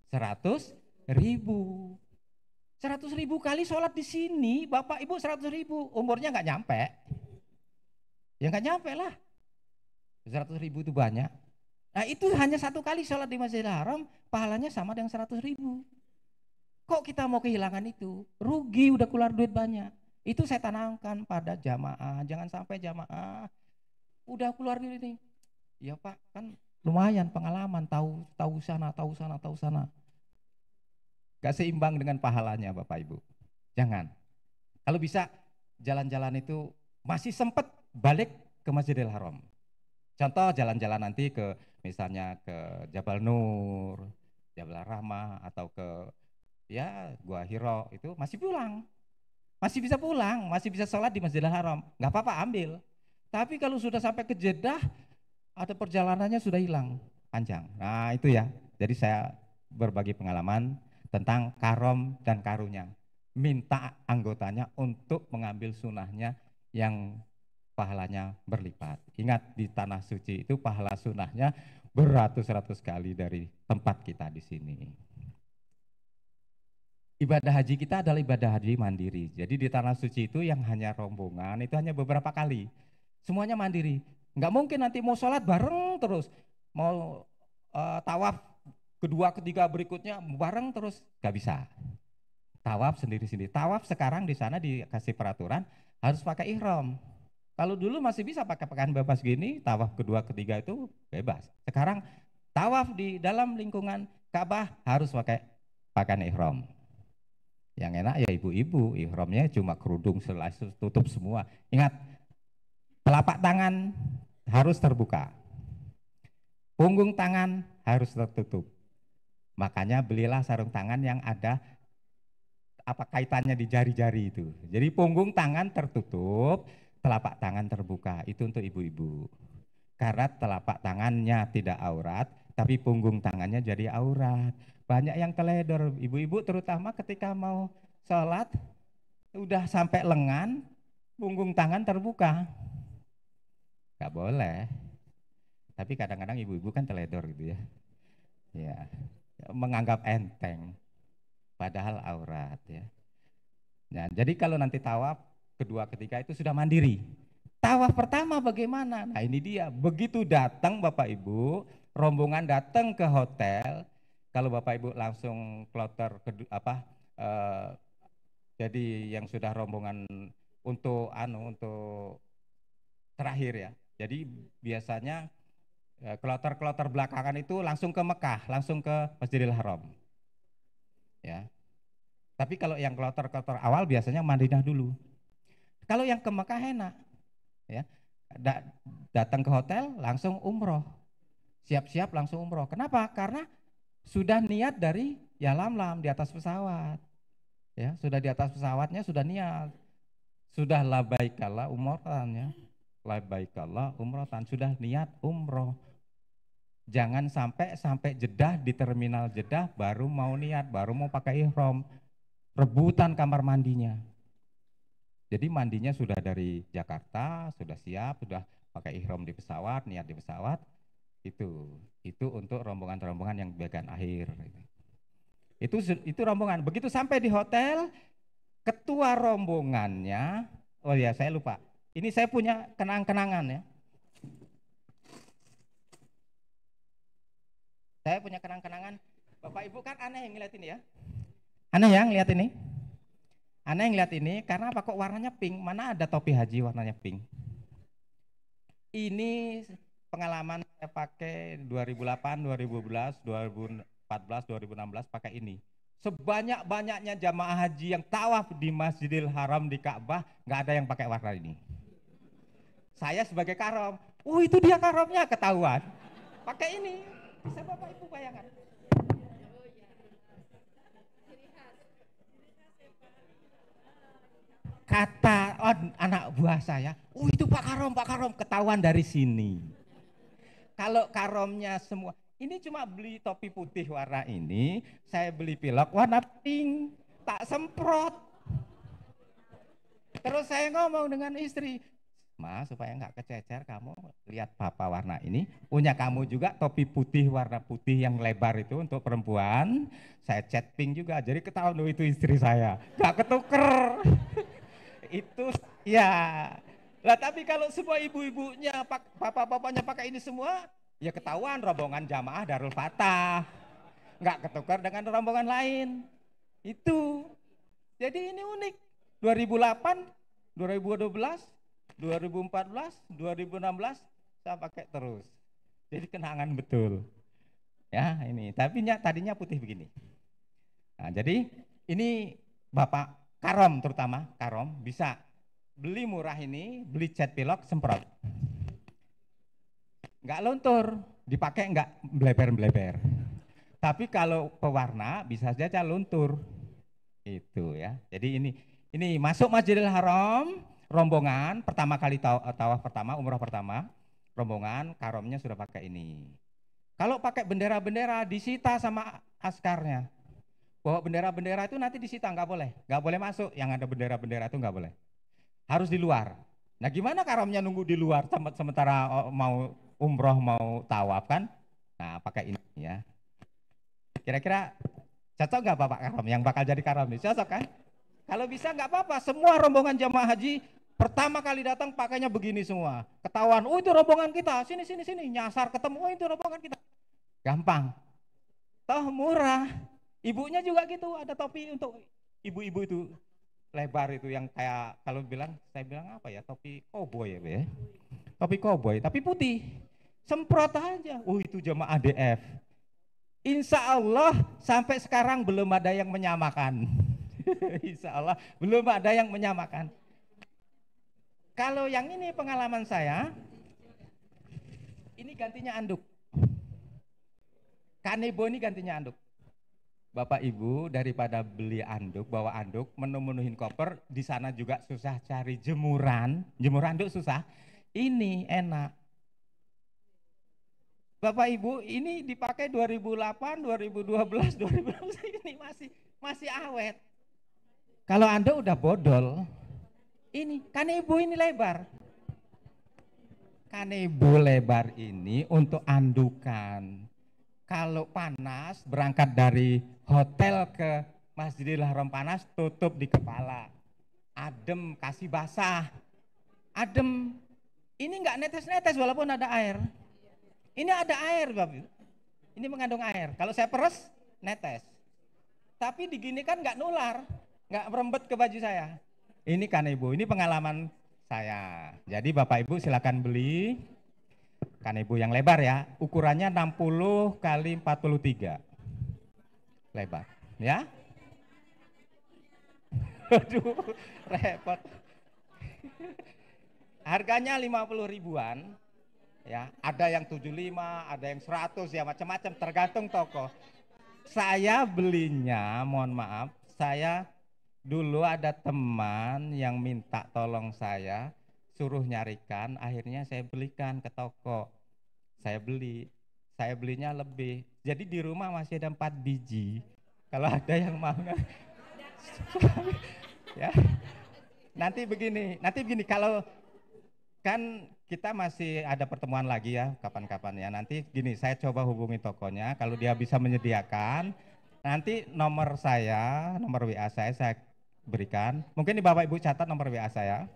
100.000. 100.000 kali sholat di sini, Bapak Ibu 100.000, umurnya nggak nyampe. Ya nggak nyampe lah. 100.000 itu banyak. Nah itu hanya satu kali sholat di Masjidil Haram, pahalanya sama dengan 100.000. Kok kita mau kehilangan itu? Rugi, udah keluar duit banyak. Itu saya tanamkan pada jamaah, jangan sampai jamaah udah keluar duit ini. Ya Pak, kan lumayan pengalaman, tahu sana. Gak seimbang dengan pahalanya Bapak Ibu. Jangan. Kalau bisa jalan-jalan itu masih sempat balik ke Masjidil Haram. Contoh jalan-jalan nanti ke misalnya ke Jabal Nur, Jabal Rahmah atau ke ya Gua Hiro itu masih pulang. Masih bisa pulang, masih bisa sholat di Masjidil Haram. Nggak apa-apa ambil. Tapi kalau sudah sampai ke Jeddah, ada perjalanannya sudah hilang panjang. Nah itu ya. Jadi saya berbagi pengalaman tentang karom dan karunya. Minta anggotanya untuk mengambil sunahnya yang pahalanya berlipat. Ingat di tanah suci itu pahala sunahnya beratus-ratus kali dari tempat kita di sini. Ibadah haji kita adalah ibadah haji mandiri. Jadi di tanah suci itu yang hanya rombongan itu hanya beberapa kali. Semuanya mandiri. Nggak mungkin nanti mau sholat bareng terus, mau tawaf kedua ketiga berikutnya bareng terus, nggak bisa. Tawaf sendiri-sendiri. Tawaf sekarang di sana dikasih peraturan harus pakai ihram. Kalau dulu masih bisa pakai pakaian bebas gini, tawaf kedua ketiga itu bebas. Sekarang tawaf di dalam lingkungan Ka'bah harus pakai pakaian ihram. Yang enak ya ibu-ibu, ihramnya cuma kerudung selai tutup semua. Ingat, telapak tangan harus terbuka. Punggung tangan harus tertutup. Makanya belilah sarung tangan yang ada apa kaitannya di jari-jari itu. Jadi punggung tangan tertutup, telapak tangan terbuka. Itu untuk ibu-ibu. Karena telapak tangannya tidak aurat, tapi punggung tangannya jadi aurat. Banyak yang teledor, ibu-ibu terutama ketika mau sholat, udah sampai lengan, punggung tangan terbuka. Gak boleh. Tapi kadang-kadang ibu-ibu kan teledor gitu ya. Ya, menganggap enteng, padahal aurat ya. Nah, jadi kalau nanti tawaf kedua ketiga itu sudah mandiri. Tawaf pertama bagaimana? Nah ini dia, begitu datang Bapak Ibu, rombongan datang ke hotel, kalau Bapak Ibu langsung kloter jadi yang sudah rombongan untuk untuk terakhir ya. Jadi biasanya kloter-kloter belakangan itu langsung ke Mekah, langsung ke Masjidil Haram. Ya. Tapi kalau yang kloter-kloter awal biasanya Madinah dulu. Kalau yang ke Mekah enak. Ya. Datang ke hotel langsung umroh. Siap-siap langsung umroh. Kenapa? Karena sudah niat dari Yalamlam di atas pesawat. Ya, sudah di atas pesawatnya sudah niat. Sudah labaikallah umrohtan ya. Labaikallah umrohtan, sudah niat umroh. Jangan sampai Jeddah di terminal Jeddah baru mau niat, baru mau pakai ihram. Rebutan kamar mandinya. Jadi mandinya sudah dari Jakarta, sudah siap, sudah pakai ihram di pesawat, niat di pesawat. Itu untuk rombongan-rombongan yang bagian akhir. Itu rombongan. Begitu sampai di hotel, ketua rombongannya, oh ya saya lupa. Ini saya punya kenang-kenangan ya. Saya punya kenang-kenangan Bapak Ibu kan aneh yang ngeliat ini ya. Aneh yang lihat ini. Aneh yang lihat ini karena apa kok warnanya pink? Mana ada topi haji warnanya pink? Ini pengalaman saya pakai 2008, 2011, 2014, 2016 pakai ini. Sebanyak-banyaknya jamaah haji yang tawaf di Masjidil Haram di Ka'bah, nggak ada yang pakai warna ini. Saya sebagai karom, itu dia karomnya, ketahuan. Pakai ini, bisa Bapak Ibu bayangkan. Kata anak buah saya, itu Pak Karom, ketahuan dari sini. Kalau karomnya semua, ini cuma beli topi putih warna ini, saya beli pilok warna pink, tak semprot. Terus saya ngomong dengan istri, Mas, supaya nggak kececer kamu lihat papa warna ini, punya kamu juga topi putih warna putih yang lebar itu untuk perempuan, saya cat pink juga, jadi ketahuan itu istri saya, nggak ketuker. Itu ya. Lah tapi kalau semua ibu-ibunya, bapak-bapaknya pakai ini semua, ya ketahuan rombongan jamaah Darul Fatah, nggak ketukar dengan rombongan lain. Itu. Jadi ini unik. 2008, 2012, 2014, 2016 saya pakai terus. Jadi kenangan betul. Ya ini. Tapi tadinya putih begini. Nah, jadi ini Bapak Karom terutama, Karom bisa beli murah ini, beli cat pilok semprot. Nggak luntur, dipakai nggak bleber-bleber. Tapi kalau pewarna bisa saja luntur. Itu ya. Jadi ini masuk Masjidil Haram, rombongan pertama kali tawaf pertama, umroh pertama, rombongan karomnya sudah pakai ini. Kalau pakai bendera-bendera disita sama askarnya. Bawa bendera-bendera itu nanti disita, nggak boleh masuk. Yang ada bendera-bendera itu nggak boleh. Harus di luar. Nah gimana karomnya nunggu di luar sementara mau umroh mau tawaf kan? Nah pakai ini ya. Kira-kira cocok nggak Bapak Karom yang bakal jadi karom ini? Cocok kan? Kalau bisa nggak apa-apa. Semua rombongan jamaah haji pertama kali datang pakainya begini semua. Ketahuan, itu rombongan kita. Sini nyasar ketemu, itu rombongan kita. Gampang. Toh murah. Ibunya juga gitu, ada topi untuk ibu-ibu itu lebar itu yang kayak kalau saya bilang apa ya, topi koboi ya, topi koboi tapi putih, semprot aja. Itu jamaah DF. Insya Allah sampai sekarang belum ada yang menyamakan. Insya Allah belum ada yang menyamakan. Kalau yang ini pengalaman saya, ini gantinya anduk. Kanebo ini gantinya anduk. Bapak Ibu daripada beli anduk, bawa anduk, menuhin koper, di sana juga susah cari jemuran, jemur anduk susah. Ini enak. Bapak Ibu, ini dipakai 2008, 2012, 2012 ini masih awet. Kalau anduk udah bodol, ini kanebo ini lebar. Kanebo lebar ini untuk andukan. Kalau panas berangkat dari hotel ke Masjidil Haram panas, tutup di kepala, adem, kasih basah, adem. Ini nggak netes-netes walaupun ada air. Ini ada air Bapak. Ini mengandung air. Kalau saya peres netes. Tapi digini kan nggak nular, nggak merembet ke baju saya. Ini kanebo, ini pengalaman saya. Jadi Bapak Ibu silakan beli kanebo yang lebar ya, ukurannya 60 kali 43 lebar ya. Aduh repot. Harganya 50 ribuan ya, ada yang 75, ada yang 100 ya, macam-macam tergantung toko. Saya belinya, mohon maaf, saya dulu ada teman yang minta tolong saya suruh nyarikan, akhirnya saya belikan ke toko. Saya belinya lebih. Jadi di rumah masih ada 4 biji. Kalau ada yang mau ya. Nanti begini, kalau kan kita masih ada pertemuan lagi ya kapan-kapan ya. Nanti gini, saya coba hubungi tokonya, kalau dia bisa menyediakan, nanti nomor WA saya berikan. Mungkin di Bapak Ibu catat nomor WA saya.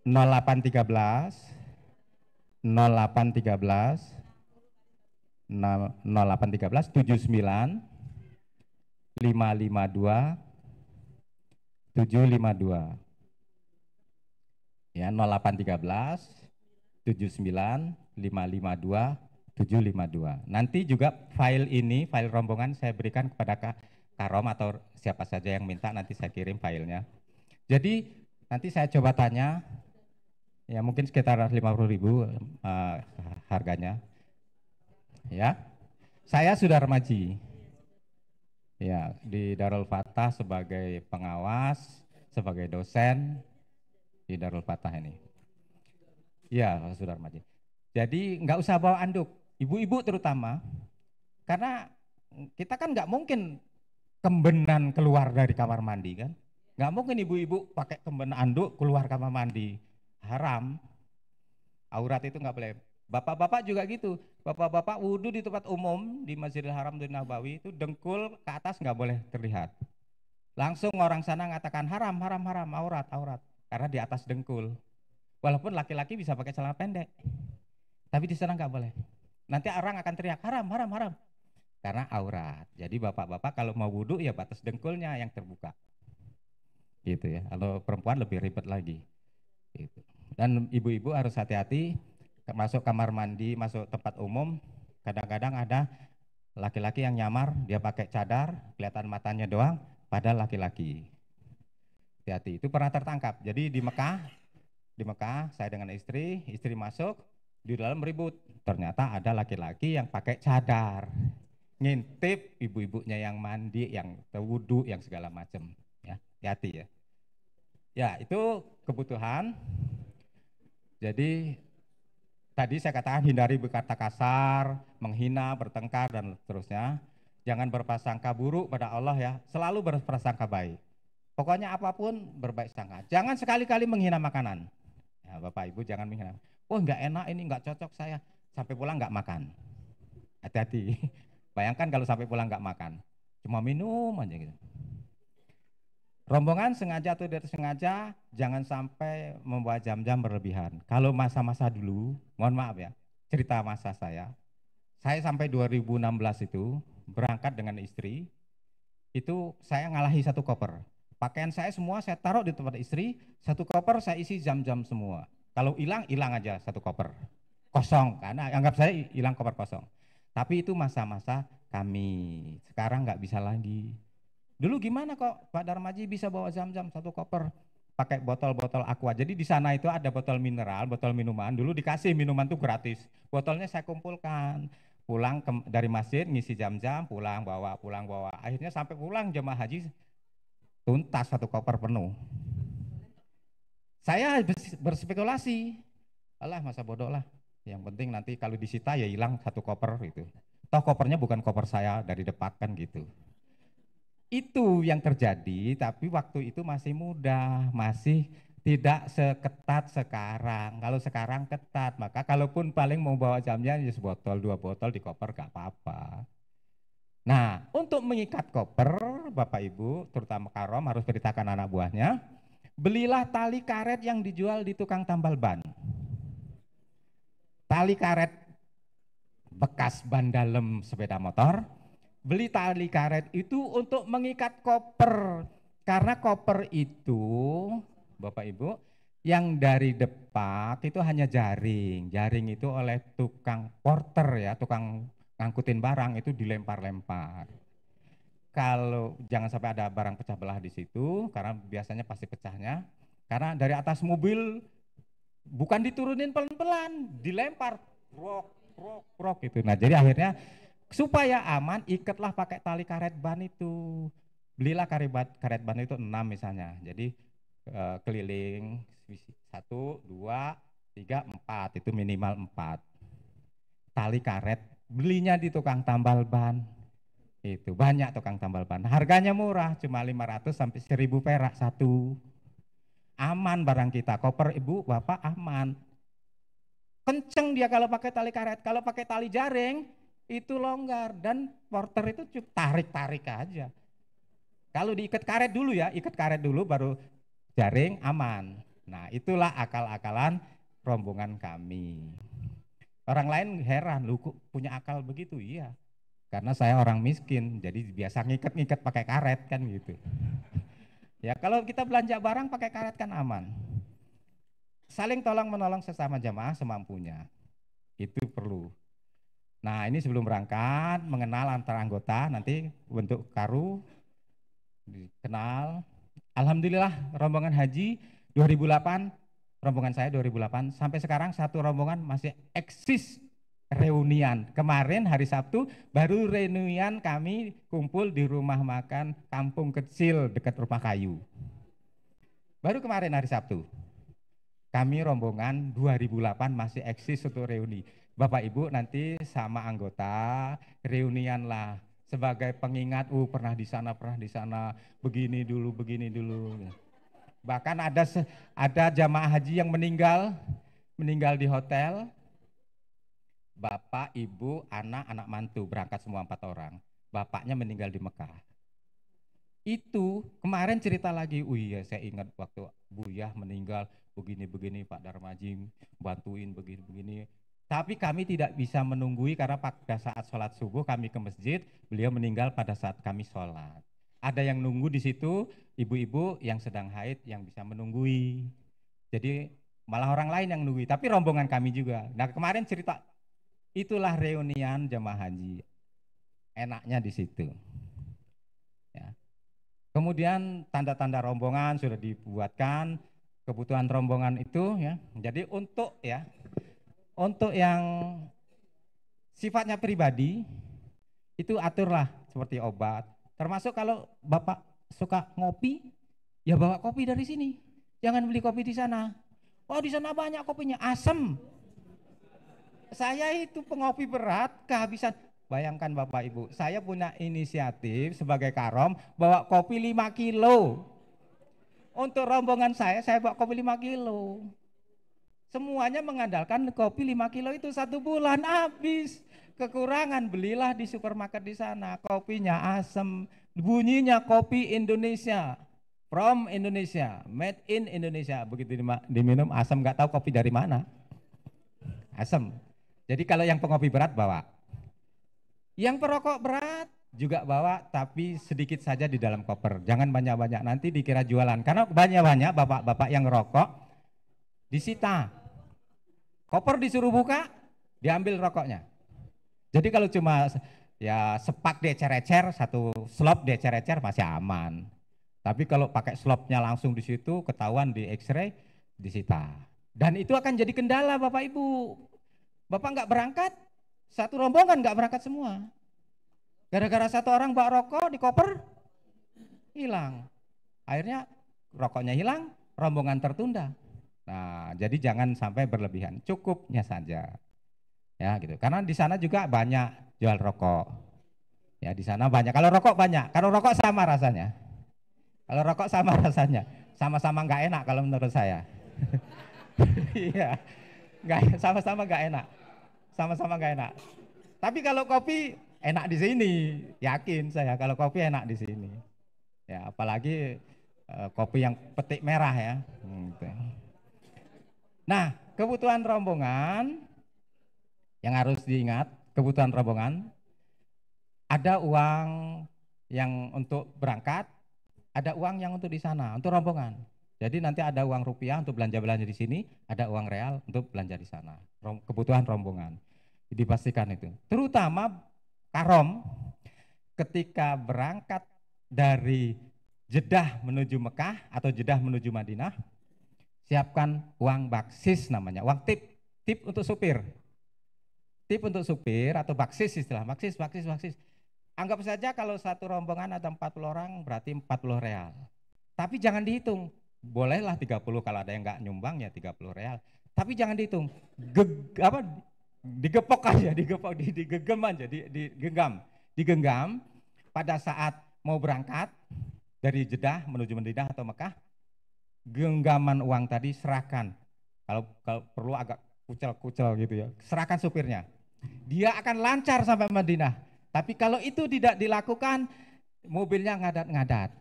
0813 0813 0813 79 552 752. Ya, 0813 79 552 752. Nanti juga file ini, file rombongan saya berikan kepada Karom atau siapa saja yang minta, nanti saya kirim filenya. Jadi nanti saya coba tanya, ya mungkin sekitar 50.000 harganya. Ya, saya sudah remaji. Ya, di Darul Fatah sebagai pengawas, sebagai dosen di Darul Fatah ini. Ya, sudah remaji. Jadi nggak usah bawa anduk, ibu-ibu terutama, karena kita kan nggak mungkin kembenan keluar dari kamar mandi kan. Nggak mungkin ibu-ibu pakai kemben anduk keluar kamar mandi, haram. Aurat itu nggak boleh. Bapak-bapak juga gitu. Bapak-bapak wudhu di tempat umum di Masjidil Haram di Nabawi itu dengkul ke atas nggak boleh terlihat. Langsung orang sana mengatakan haram, haram, haram, aurat, aurat. Karena di atas dengkul. Walaupun laki-laki bisa pakai celana pendek. Tapi di sana nggak boleh. Nanti orang akan teriak haram, haram, haram. Karena aurat. Jadi bapak-bapak kalau mau wudhu ya batas dengkulnya yang terbuka. Gitu ya. Kalau perempuan lebih ribet lagi. Gitu. Dan ibu-ibu harus hati-hati masuk kamar mandi, masuk tempat umum. Kadang-kadang ada laki-laki yang nyamar, dia pakai cadar, kelihatan matanya doang, padahal laki-laki. Hati-hati. Itu pernah tertangkap. Jadi di Mekah saya dengan istri masuk, di dalam ribut. Ternyata ada laki-laki yang pakai cadar, ngintip ibu-ibunya yang mandi, yang wudhu, yang segala macam. Ya, hati-hati ya. Ya, itu kebutuhan. Jadi tadi saya katakan hindari berkata kasar, menghina, bertengkar dan seterusnya. Jangan berprasangka buruk pada Allah ya. Selalu berprasangka baik. Pokoknya apapun berbaik sangka. Jangan sekali-kali menghina makanan. Ya, Bapak Ibu jangan menghina. Oh nggak enak ini, nggak cocok saya. Sampai pulang nggak makan. Hati-hati. Bayangkan kalau sampai pulang nggak makan. Cuma minum aja gitu. Rombongan sengaja atau tidak sengaja jangan sampai membawa jam-jam berlebihan. Kalau masa-masa dulu, mohon maaf ya, cerita masa saya sampai 2016 itu berangkat dengan istri, itu saya ngalahi satu koper. Pakaian saya semua saya taruh di tempat istri, satu koper saya isi jam-jam semua. Kalau hilang, hilang aja satu koper. Kosong, karena anggap saya hilang koper kosong. Tapi itu masa-masa kami, sekarang nggak bisa lagi. Dulu gimana kok Pak Darmaji bisa bawa jam-jam satu koper pakai botol-botol aqua. Jadi di sana itu ada botol mineral, botol minuman. Dulu dikasih minuman tuh gratis. Botolnya saya kumpulkan. Pulang dari masjid ngisi jam-jam, pulang bawa, pulang bawa. Akhirnya sampai pulang jemaah haji tuntas satu koper penuh. Saya berspekulasi. Alah masa bodoh lah. Yang penting nanti kalau disita ya hilang satu koper gitu. Toh kopernya bukan koper saya dari Depak kan gitu. Itu yang terjadi, tapi waktu itu masih muda, masih tidak seketat sekarang. Kalau sekarang ketat, maka kalaupun paling mau bawa jamnya ya sebotol, 2 botol di koper gak apa-apa. Nah, untuk mengikat koper, Bapak Ibu, terutama Karom harus beritakan anak buahnya, belilah tali karet yang dijual di tukang tambal ban. Tali karet bekas ban dalam sepeda motor, beli tali karet itu untuk mengikat koper, karena koper itu Bapak Ibu yang dari Depak itu hanya jaring itu oleh tukang porter ya, tukang ngangkutin barang itu dilempar-lempar. Kalau jangan sampai ada barang pecah belah di situ, karena biasanya pasti pecahnya, karena dari atas mobil bukan diturunin pelan-pelan, dilempar prok gitu. Nah jadi akhirnya supaya aman, ikatlah pakai tali karet ban itu. Belilah karet ban itu 6 misalnya. Jadi keliling 1, 2, 3, 4 itu minimal 4. Tali karet belinya di tukang tambal ban. Itu banyak tukang tambal ban. Harganya murah, cuma 500 sampai 1000 perak satu. Aman barang kita. Koper ibu, bapak aman. Kenceng dia kalau pakai tali karet. Kalau pakai tali jaring itu longgar dan porter itu cukup tarik-tarik aja. Kalau diikat karet dulu ya, ikat karet dulu baru jaring aman. Nah itulah akal-akalan rombongan kami. Orang lain heran, lu kok punya akal begitu? Iya, karena saya orang miskin, jadi biasa ngiket-ngiket pakai karet kan gitu. Ya kalau kita belanja barang pakai karet kan aman. Saling tolong menolong sesama jamaah semampunya, itu perlu. Nah ini sebelum berangkat, mengenal antar anggota, nanti bentuk karu, dikenal. Alhamdulillah rombongan haji 2008, rombongan saya 2008, sampai sekarang satu rombongan masih eksis reunian. Kemarin hari Sabtu baru reunian kami kumpul di rumah makan kampung kecil dekat rumah kayu. Baru kemarin hari Sabtu. Kami rombongan 2008 masih eksis untuk reuni. Bapak Ibu nanti sama anggota reunian lah sebagai pengingat, pernah di sana, begini dulu. Bahkan ada jamaah haji yang meninggal di hotel. Bapak, ibu, anak mantu berangkat semua 4 orang. Bapaknya meninggal di Mekah. Itu kemarin cerita lagi, iya saya ingat waktu Buyah meninggal begini Pak Darmaji bantuin begini. Tapi kami tidak bisa menunggui karena pada saat sholat subuh kami ke masjid, beliau meninggal pada saat kami sholat. Ada yang nunggu di situ, ibu-ibu yang sedang haid yang bisa menunggui. Jadi malah orang lain yang nunggui, tapi rombongan kami juga. Nah kemarin cerita, itulah reunian jemaah haji. Enaknya di situ. Ya. Kemudian tanda-tanda rombongan sudah dibuatkan, kebutuhan rombongan itu ya. Jadi untuk yang sifatnya pribadi itu aturlah seperti obat. Termasuk kalau Bapak suka ngopi, ya bawa kopi dari sini. Jangan beli kopi di sana. Oh, di sana banyak kopinya, asam. Saya itu pengopi berat, kehabisan. Bayangkan Bapak Ibu, saya punya inisiatif sebagai karom bawa kopi 5 kilo. Untuk rombongan saya bawa kopi 5 kilo. Semuanya mengandalkan kopi 5 kilo itu 1 bulan habis. Kekurangan belilah di supermarket di sana. Kopinya asam, bunyinya kopi Indonesia. From Indonesia, made in Indonesia. Begitu diminum asam, nggak tahu kopi dari mana. Asam. Jadi kalau yang pengopi berat bawa. Yang perokok berat juga bawa, tapi sedikit saja di dalam koper. Jangan banyak-banyak, nanti dikira jualan. Karena banyak-banyak bapak-bapak yang ngerokok disita. Koper disuruh buka, diambil rokoknya. Jadi kalau cuma ya sepak diecer-ecer, satu slop diecer-ecer masih aman. Tapi kalau pakai slopnya langsung di situ, ketahuan di X-ray, disita. Dan itu akan jadi kendala Bapak Ibu. Bapak nggak berangkat, satu rombongan nggak berangkat semua. Gara-gara satu orang bawa rokok di koper, hilang. Akhirnya rokoknya hilang, rombongan tertunda. Nah, jadi jangan sampai berlebihan, cukupnya saja. Ya gitu. Karena di sana juga banyak jual rokok. Ya di sana banyak. Kalau rokok banyak, kalau rokok sama rasanya. Kalau rokok sama rasanya, sama-sama nggak enak kalau menurut saya. Iya, nggak, sama-sama nggak enak, sama-sama nggak enak. Tapi kalau kopi enak di sini, yakin saya kalau kopi enak di sini. Ya apalagi kopi yang petik merah ya. Gitu. Nah kebutuhan rombongan yang harus diingat, kebutuhan rombongan, ada uang yang untuk berangkat, ada uang yang untuk di sana, untuk rombongan. Jadi nanti ada uang rupiah untuk belanja-belanja di sini, ada uang real untuk belanja di sana. Kebutuhan rombongan dipastikan itu. Terutama karom ketika berangkat dari Jeddah menuju Mekah atau Jeddah menuju Madinah, siapkan uang baksis namanya, uang tip untuk supir. Tip untuk supir atau baksis istilah, baksis. Anggap saja kalau satu rombongan ada 40 orang berarti 40 real. Tapi jangan dihitung, bolehlah 30 kalau ada yang nggak nyumbang ya 30 real. Tapi jangan dihitung, digepok aja, digegem aja, digenggam pada saat mau berangkat dari Jeddah menuju Madinah atau Mekah, genggaman uang tadi serahkan. Kalau perlu agak kucel gitu ya, serahkan supirnya. Dia akan lancar sampai Madinah. Tapi kalau itu tidak dilakukan, mobilnya ngadat-ngadat.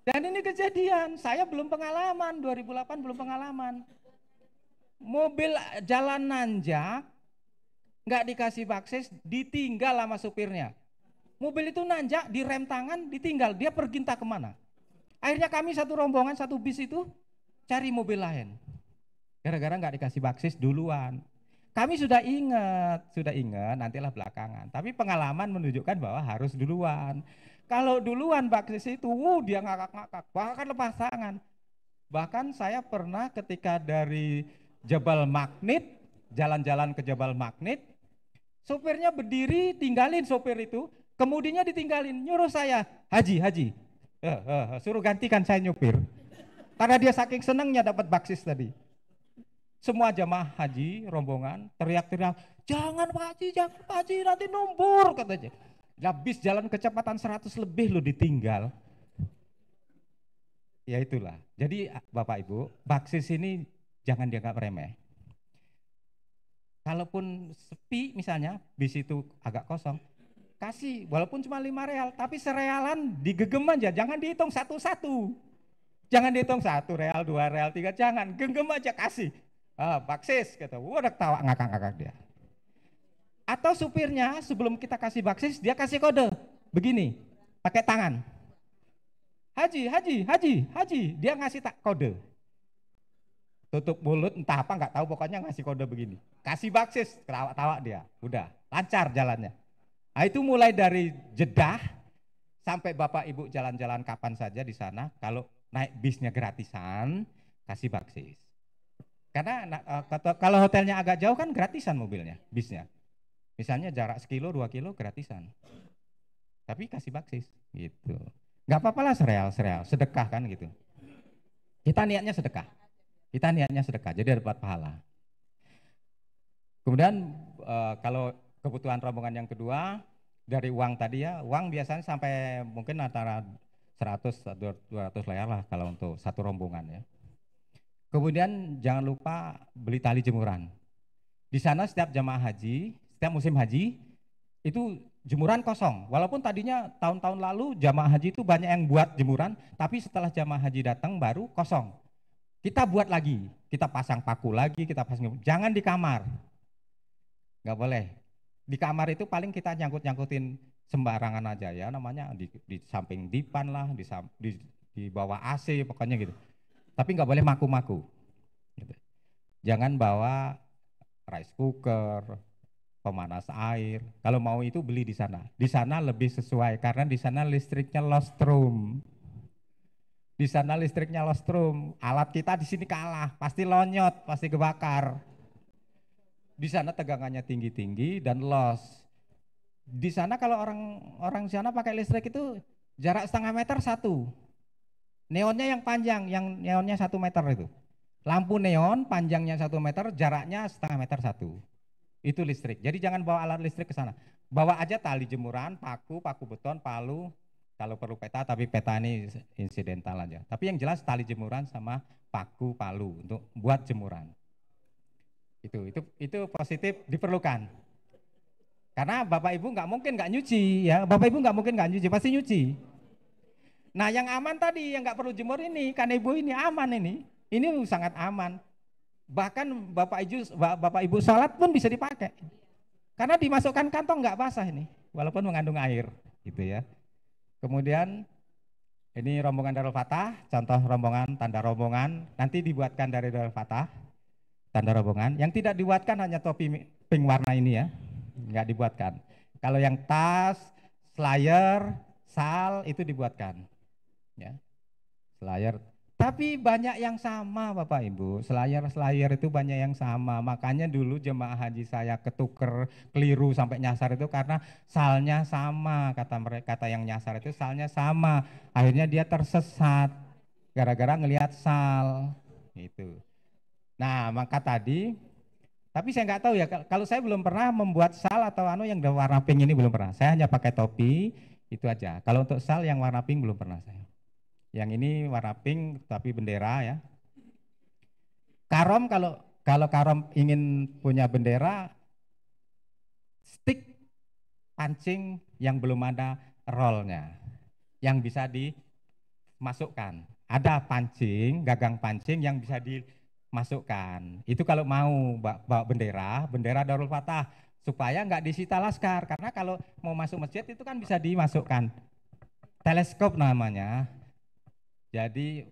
Dan ini kejadian, saya belum pengalaman, 2008 belum pengalaman. Mobil jalan nanjak, nggak dikasih baksis, ditinggal sama supirnya. Mobil itu nanjak, direm tangan, ditinggal, dia pergi entah kemana. Akhirnya kami satu rombongan, satu bis itu cari mobil lain. Gara-gara nggak dikasih baksis duluan. Kami sudah ingat, nantilah belakangan. Tapi pengalaman menunjukkan bahwa harus duluan. Kalau duluan baksis itu, dia ngakak-ngakak, bahkan lepas tangan. Bahkan saya pernah ketika dari Jabal Magnet, jalan-jalan ke Jabal Magnet, sopirnya berdiri, tinggalin sopir itu, kemudinya ditinggalin, nyuruh saya, Haji, suruh gantikan saya nyupir. Karena dia saking senangnya dapat baksis tadi. Semua jamaah haji, rombongan, teriak-teriak, jangan Pak Haji, nanti numpur, katanya. Habis jalan kecepatan 100 lebih lo ditinggal. Ya itulah. Jadi Bapak Ibu, baksis ini jangan dianggap remeh. Kalaupun sepi misalnya, bis itu agak kosong, kasih walaupun cuma 5 real, tapi serealan digegem aja, jangan dihitung satu-satu. Jangan dihitung 1 real, 2 real, 3, jangan, genggam aja kasih. Baksis, kata, udah ketawa ngakak-ngakak dia. Atau supirnya sebelum kita kasih baksis, dia kasih kode, begini, pakai tangan. Haji, dia ngasih kode. Tutup mulut, entah apa, nggak tahu, pokoknya ngasih kode begini. Kasih baksis, ketawa-tawa dia, udah, lancar jalannya. Nah, itu mulai dari Jeddah sampai Bapak Ibu jalan-jalan kapan saja di sana, kalau naik bisnya gratisan, kasih baksis. Karena kalau hotelnya agak jauh kan gratisan mobilnya, bisnya. Misalnya jarak 1 kilo, 2 kilo gratisan. Tapi kasih baksis gitu. Nggak apa-apa lah sereal, sedekah kan gitu. Kita niatnya sedekah, jadi dapat pahala. Kemudian kalau kebutuhan rombongan yang kedua, dari uang tadi ya, uang biasanya sampai mungkin antara 100-200 layar lah kalau untuk satu rombongan ya. Kemudian jangan lupa beli tali jemuran. Di sana setiap jamaah haji, setiap musim haji, itu jemuran kosong. Walaupun tadinya tahun-tahun lalu jamaah haji itu banyak yang buat jemuran, tapi setelah jamaah haji datang baru kosong. Kita buat lagi, kita pasang paku lagi, kita pasang, jangan di kamar. Nggak boleh. Di kamar itu paling kita nyangkut-nyangkutin sembarangan aja ya, namanya di samping dipan lah, di bawah AC pokoknya gitu. Tapi nggak boleh maku-maku. Gitu. Jangan bawa rice cooker, pemanas air. Kalau mau itu beli di sana. Di sana lebih sesuai karena di sana listriknya lostrum. Di sana listriknya lostrum. Alat kita di sini kalah, pasti lonyot, pasti kebakar. Di sana tegangannya tinggi-tinggi dan los. Di sana kalau orang di sana pakai listrik itu jarak 0,5 meter 1. Neonnya yang panjang, yang neonnya 1 meter itu. Lampu neon panjangnya 1 meter, jaraknya 0,5 meter 1. Itu listrik. Jadi jangan bawa alat listrik ke sana. Bawa aja tali jemuran, paku beton, palu, kalau perlu peta, tapi peta ini insidental aja. Tapi yang jelas tali jemuran sama paku, palu untuk buat jemuran. Itu positif diperlukan. Karena Bapak Ibu nggak mungkin nggak nyuci ya. Bapak Ibu nggak mungkin nggak nyuci, pasti nyuci. Nah yang aman tadi, yang nggak perlu jemur ini, kan Ibu ini aman ini sangat aman. Bahkan Bapak Ibu sholat pun bisa dipakai. Karena dimasukkan kantong nggak basah ini, walaupun mengandung air, gitu ya. Kemudian ini rombongan Darul Fatah, contoh rombongan, tanda rombongan, nanti dibuatkan dari Darul Fatah, tanda rombongan. Yang tidak dibuatkan hanya topi pink warna ini ya, nggak dibuatkan. Kalau yang tas, slayer, sal itu dibuatkan. Ya, slayer, tapi banyak yang sama Bapak Ibu, slayer itu banyak yang sama, makanya dulu jemaah haji saya ketuker keliru sampai nyasar itu karena salnya sama, kata yang nyasar itu salnya sama, akhirnya dia tersesat gara-gara ngelihat sal itu. Nah maka tadi, tapi saya nggak tahu ya, kalau saya belum pernah membuat sal atau yang warna pink ini belum pernah, saya hanya pakai topi itu aja. Kalau untuk sal yang warna pink belum pernah saya. Yang ini warna pink tapi bendera ya. Karom, kalau Karom ingin punya bendera, stick pancing yang belum ada rollnya, yang bisa dimasukkan. Ada pancing, gagang pancing yang bisa masukkan. Itu kalau mau bawa bendera Darul Fatah, supaya nggak disita laskar. Karena kalau mau masuk masjid itu kan bisa dimasukkan teleskop namanya. Jadi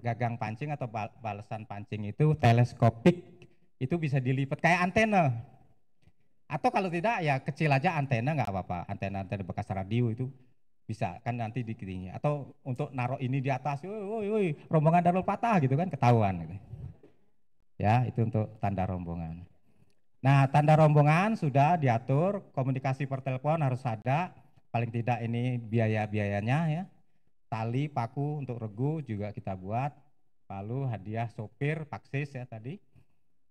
gagang pancing atau balesan pancing itu teleskopik, itu bisa dilipat kayak antena. Atau kalau tidak ya kecil aja antena nggak apa-apa, antena-antena bekas radio itu bisa kan nanti dikirinya. Atau untuk naruh ini di atas, woi rombongan Darul Fatah gitu kan ketahuan gitu. Ya, itu untuk tanda rombongan. Nah, tanda rombongan sudah diatur, komunikasi per telepon harus ada, paling tidak ini biaya-biayanya ya. Tali, paku untuk regu juga kita buat, lalu hadiah sopir, paksis ya tadi.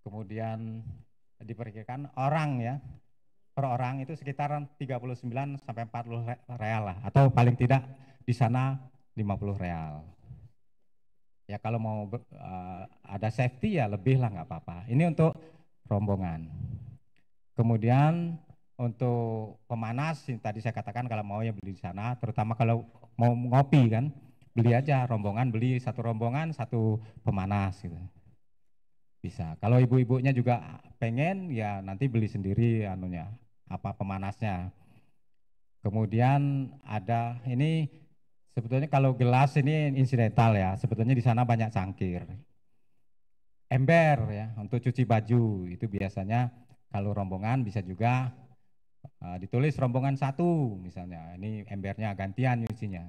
Kemudian diperkirakan orang ya, per orang itu sekitar 39 sampai 40 real lah, atau paling tidak di sana 50 real. Ya kalau mau ada safety ya lebih lah nggak apa-apa. Ini untuk rombongan. Kemudian untuk pemanas tadi saya katakan kalau mau ya beli di sana, terutama kalau mau ngopi kan beli aja rombongan, beli satu rombongan satu pemanas gitu. Bisa. Kalau ibu-ibunya juga pengen ya nanti beli sendiri anunya apa pemanasnya. Kemudian ada ini sebetulnya kalau gelas ini insidental ya, sebetulnya di sana banyak cangkir. Ember ya untuk cuci baju itu biasanya kalau rombongan bisa juga ditulis rombongan 1 misalnya, ini embernya gantian nyucinya.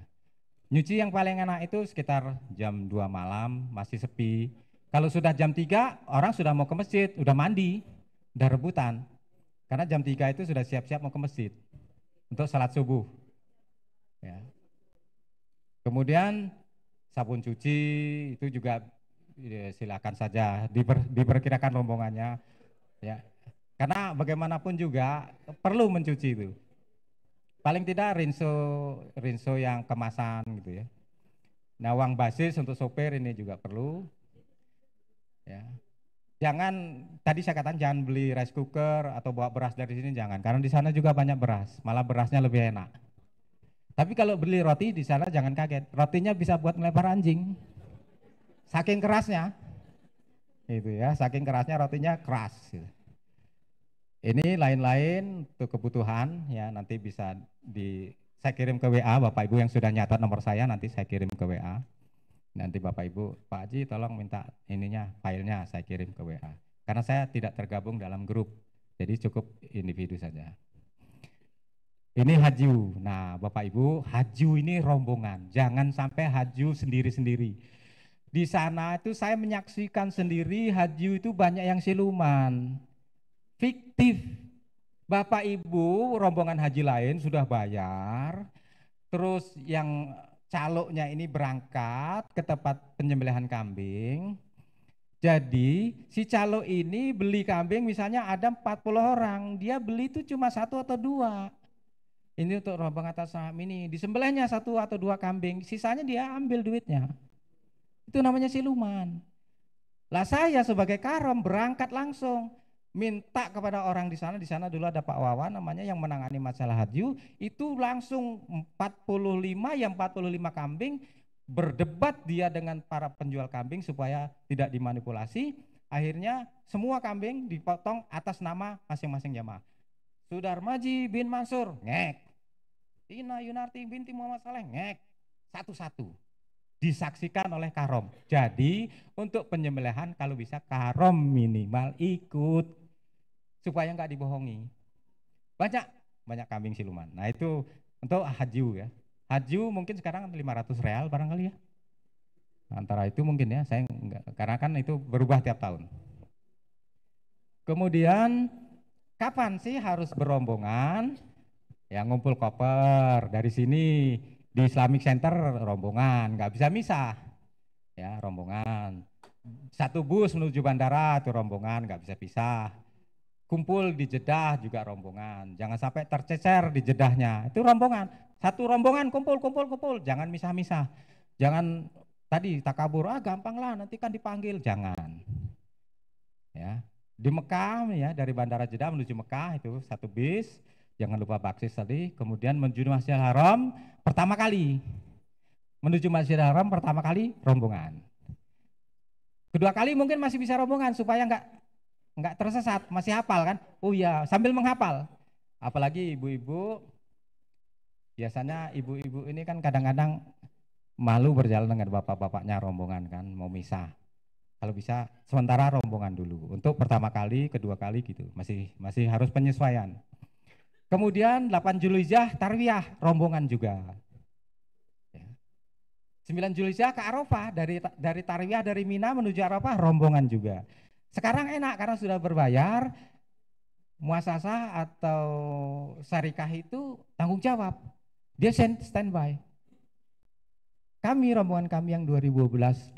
Nyuci yang paling enak itu sekitar jam 2 malam masih sepi. Kalau sudah jam 3 orang sudah mau ke masjid, udah mandi, udah rebutan. Karena jam 3 itu sudah siap-siap mau ke masjid untuk salat subuh. Ya. Kemudian sabun cuci itu juga ya, silakan saja diperkirakan rombongannya ya. Karena bagaimanapun juga perlu mencuci itu. Paling tidak rinso yang kemasan gitu ya. Nah, uang basis untuk sopir ini juga perlu ya. Jangan tadi saya katakan jangan beli rice cooker atau bawa beras dari sini jangan, karena di sana juga banyak beras, malah berasnya lebih enak. Tapi kalau beli roti di sana jangan kaget, rotinya bisa buat melempar anjing. Saking kerasnya. Itu ya, saking kerasnya rotinya keras gitu. Ini lain-lain untuk kebutuhan ya nanti bisa saya kirim ke WA Bapak Ibu yang sudah nyatat nomor saya, nanti saya kirim ke WA. Nanti Bapak Ibu, Pak Haji tolong minta ininya, filenya saya kirim ke WA. Karena saya tidak tergabung dalam grup, jadi cukup individu saja. Ini haju. Nah, Bapak Ibu, haju ini rombongan. Jangan sampai haju sendiri-sendiri. Di sana itu saya menyaksikan sendiri haju itu banyak yang siluman. Fiktif. Bapak Ibu, rombongan haji lain sudah bayar. Terus yang caloknya ini berangkat ke tempat penyembelihan kambing. Jadi si calo ini beli kambing misalnya ada 40 orang, dia beli itu cuma 1 atau 2. Ini untuk rombongan atas saham ini, disembelihnya 1 atau 2 kambing, sisanya dia ambil duitnya. Itu namanya siluman. Lah saya sebagai karom berangkat langsung minta kepada orang di sana dulu ada Pak Wawan namanya yang menangani masalah haji, itu langsung 45 kambing, berdebat dia dengan para penjual kambing supaya tidak dimanipulasi. Akhirnya semua kambing dipotong atas nama masing-masing jamaah. Sudarmaji bin Mansur, ngek. Tina Yunarti binti Muhammad Saleh, ngek. Satu-satu disaksikan oleh karom. Jadi untuk penyembelihan kalau bisa karom minimal ikut supaya nggak dibohongi. Banyak kambing siluman. Nah itu untuk haju ya. Haju mungkin sekarang 500 real barangkali ya. Antara itu mungkin ya, saya enggak, karena kan itu berubah tiap tahun. Kemudian kapan sih harus berombongan? Ya ngumpul koper dari sini di Islamic Center rombongan, nggak bisa misah. Ya rombongan. Satu bus menuju bandara itu rombongan, nggak bisa pisah. Kumpul di Jeddah juga rombongan. Jangan sampai tercecer di Jeddahnya. Itu rombongan. Satu rombongan kumpul, jangan misah-misah. Jangan tadi takabur, gampang lah nanti kan dipanggil, jangan. Ya. Di Mekah ya dari Bandara Jeddah menuju Mekah itu satu bis. Jangan lupa baksis tadi, kemudian menuju Masjidil Haram pertama kali. Menuju Masjidil Haram pertama kali rombongan. Kedua kali mungkin masih bisa rombongan supaya nggak tersesat, masih hafal kan? Oh iya, sambil menghafal. Apalagi ibu-ibu, biasanya ibu-ibu ini kan kadang-kadang malu berjalan dengan bapak-bapaknya rombongan kan, mau misah. Kalau bisa sementara rombongan dulu. Untuk pertama kali, kedua kali gitu, masih harus penyesuaian. Kemudian 8 Zulhijjah tarwiyah rombongan juga. 9 Zulhijjah ke Arafah, dari tarwiyah dari Mina menuju Arafah rombongan juga. Sekarang enak karena sudah berbayar, muasasah atau syarikah itu tanggung jawab. Dia standby. Kami rombongan kami yang 2012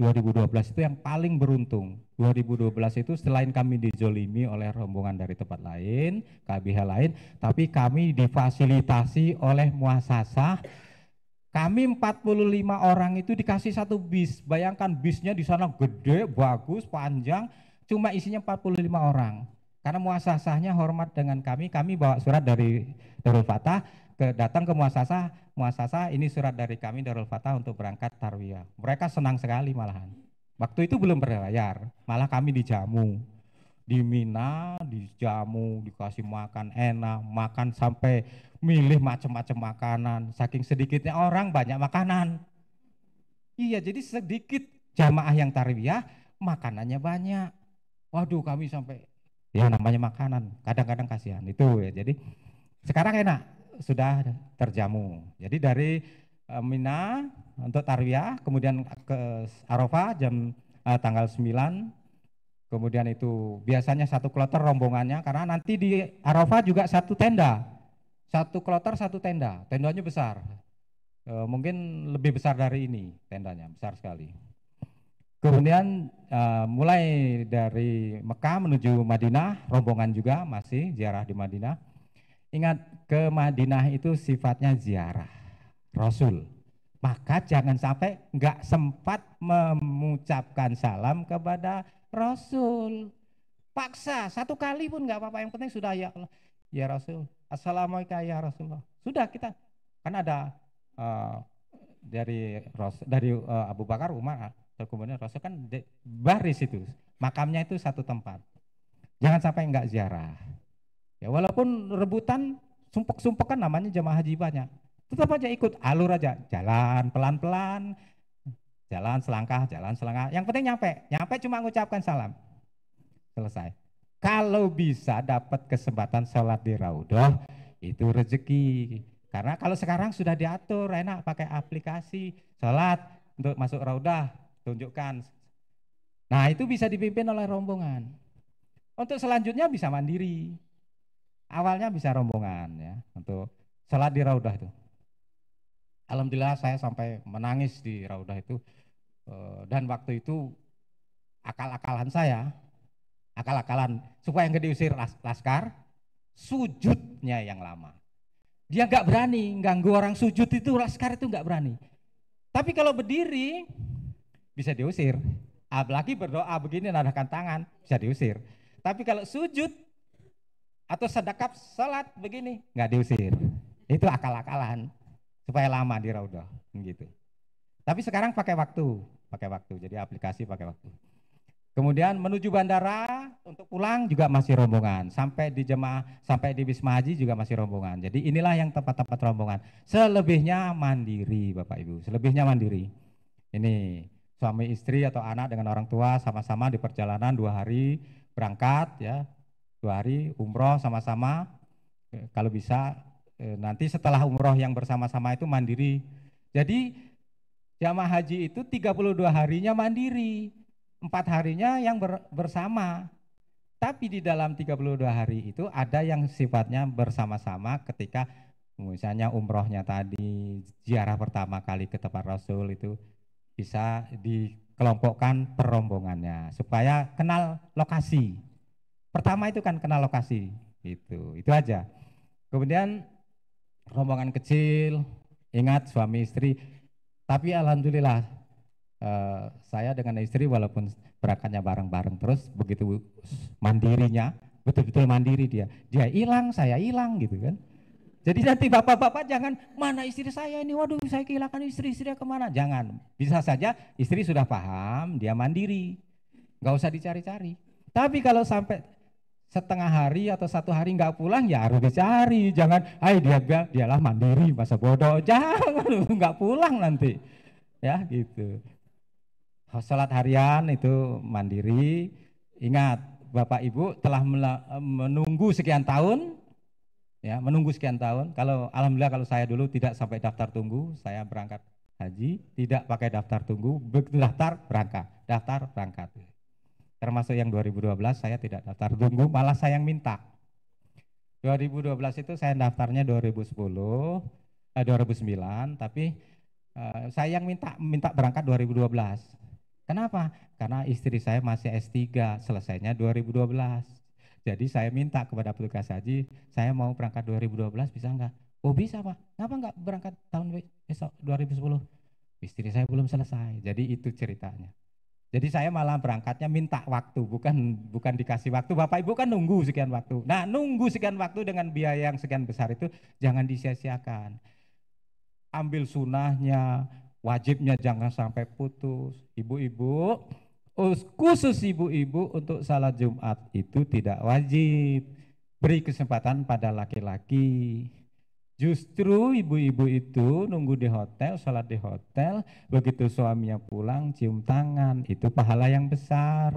itu yang paling beruntung. 2012 itu selain kami dijolimi oleh rombongan dari tempat lain, KBH lain, tapi kami difasilitasi oleh muasasah. Kami 45 orang itu dikasih satu bis. Bayangkan bisnya di sana gede, bagus, panjang, cuma isinya 45 orang. Karena muasasahnya hormat dengan kami bawa surat dari Darul Fatah datang ke muasasah ini surat dari kami Darul Fatah untuk berangkat tarwiyah. Mereka senang sekali malahan. Waktu itu belum berbayar, malah kami dijamu. Di Mina dijamu, dikasih makan enak, makan sampai milih macam-macam makanan. Saking sedikitnya orang banyak makanan. Iya, jadi sedikit jamaah yang tarwiyah makanannya banyak. Waduh, kami sampai ya namanya makanan, kadang-kadang kasihan itu ya. Jadi sekarang enak, sudah terjamu. Jadi dari Mina untuk tarwiyah, kemudian ke Arafah tanggal 9. Kemudian itu biasanya satu kloter rombongannya, karena nanti di Arafah juga satu tenda. Satu kloter satu tenda, tendanya besar. Mungkin lebih besar dari ini tendanya, besar sekali. Kemudian mulai dari Mekah menuju Madinah, rombongan juga masih ziarah di Madinah. Ingat, ke Madinah itu sifatnya ziarah Rasul. Maka jangan sampai nggak sempat mengucapkan salam kepada Rasul. Paksa satu kali pun nggak apa-apa, yang penting sudah ya Rasul. Assalamualaikum ya Rasulullah. Sudah kita kan ada dari Abu Bakar, Umar, kemudian Rasul kan baris itu, makamnya itu satu tempat. Jangan sampai nggak ziarah. Ya walaupun rebutan, sumpek-sumpek kan namanya jamaah haji banyak. Tetap aja ikut alur aja, jalan pelan-pelan, jalan selangkah. Yang penting nyampe cuma mengucapkan salam. Selesai. Kalau bisa dapat kesempatan sholat di Raudhah, itu rezeki. Karena kalau sekarang sudah diatur, enak pakai aplikasi sholat untuk masuk Raudhah, tunjukkan. Nah itu bisa dipimpin oleh rombongan. Untuk selanjutnya bisa mandiri. Awalnya bisa rombongan ya untuk sholat di Raudhah itu. Alhamdulillah saya sampai menangis di Raudhah itu, dan waktu itu akal-akalan supaya nggak diusir laskar, sujudnya yang lama. Dia nggak berani ganggu orang sujud itu, laskar itu nggak berani. Tapi kalau berdiri bisa diusir. Apalagi berdoa begini nadahkan tangan bisa diusir. Tapi kalau sujud atau sedekap salat begini nggak diusir. Itu akal-akalan supaya lama di Raudhah gitu. Tapi sekarang pakai waktu. Jadi aplikasi pakai waktu. Kemudian menuju bandara untuk pulang juga masih rombongan. Sampai di Wisma Haji juga masih rombongan. Jadi inilah yang tempat-tempat rombongan. Selebihnya mandiri Bapak Ibu. Selebihnya mandiri. Ini suami istri atau anak dengan orang tua sama-sama di perjalanan 2 hari berangkat ya. 2 hari umroh sama-sama. Kalau bisa nanti setelah umroh yang bersama-sama itu mandiri. Jadi jamaah haji itu 32 harinya mandiri, 4 harinya yang bersama. Tapi di dalam 32 hari itu ada yang sifatnya bersama-sama ketika misalnya umrohnya tadi, ziarah pertama kali ke tempat Rasul itu bisa dikelompokkan perombongannya supaya kenal lokasi. Pertama itu kan kenal lokasi, itu aja. Kemudian rombongan kecil, ingat suami istri, tapi alhamdulillah saya dengan istri walaupun berangkatnya bareng-bareng terus, begitu mandirinya, betul-betul mandiri dia hilang, saya hilang gitu kan. Jadi nanti bapak-bapak jangan, mana istri saya ini, waduh saya kehilangan istri kemana, jangan. Bisa saja istri sudah paham, dia mandiri. nggak usah dicari-cari. Tapi kalau sampai setengah hari atau satu hari nggak pulang ya harus dicari. Jangan, dialah mandiri masa bodoh. Jangan, nggak pulang nanti. Ya gitu. Sholat harian itu mandiri. Ingat, Bapak Ibu telah menunggu sekian tahun, ya menunggu sekian tahun. Kalau alhamdulillah kalau saya dulu tidak sampai daftar tunggu, saya berangkat haji tidak pakai daftar tunggu, begitu daftar berangkat. Termasuk yang 2012 saya tidak daftar tunggu, malah saya yang minta. 2012 itu saya daftarnya 2009, tapi saya yang minta berangkat 2012. Kenapa? Karena istri saya masih S3, selesainya 2012. Jadi saya minta kepada petugas haji, saya mau berangkat 2012 bisa enggak? Oh bisa Pak, kenapa enggak berangkat tahun besok 2010? Istri saya belum selesai, jadi itu ceritanya. Jadi saya malah berangkatnya minta waktu, bukan dikasih waktu. Bapak Ibu kan nunggu sekian waktu. Nah, nunggu sekian waktu dengan biaya yang sekian besar itu jangan disia-siakan. Ambil sunnahnya, wajibnya jangan sampai putus. Ibu-ibu, khusus ibu-ibu untuk salat Jumat itu tidak wajib. Beri kesempatan pada laki-laki. Justru ibu-ibu itu nunggu di hotel, sholat di hotel, begitu suaminya pulang cium tangan, itu pahala yang besar.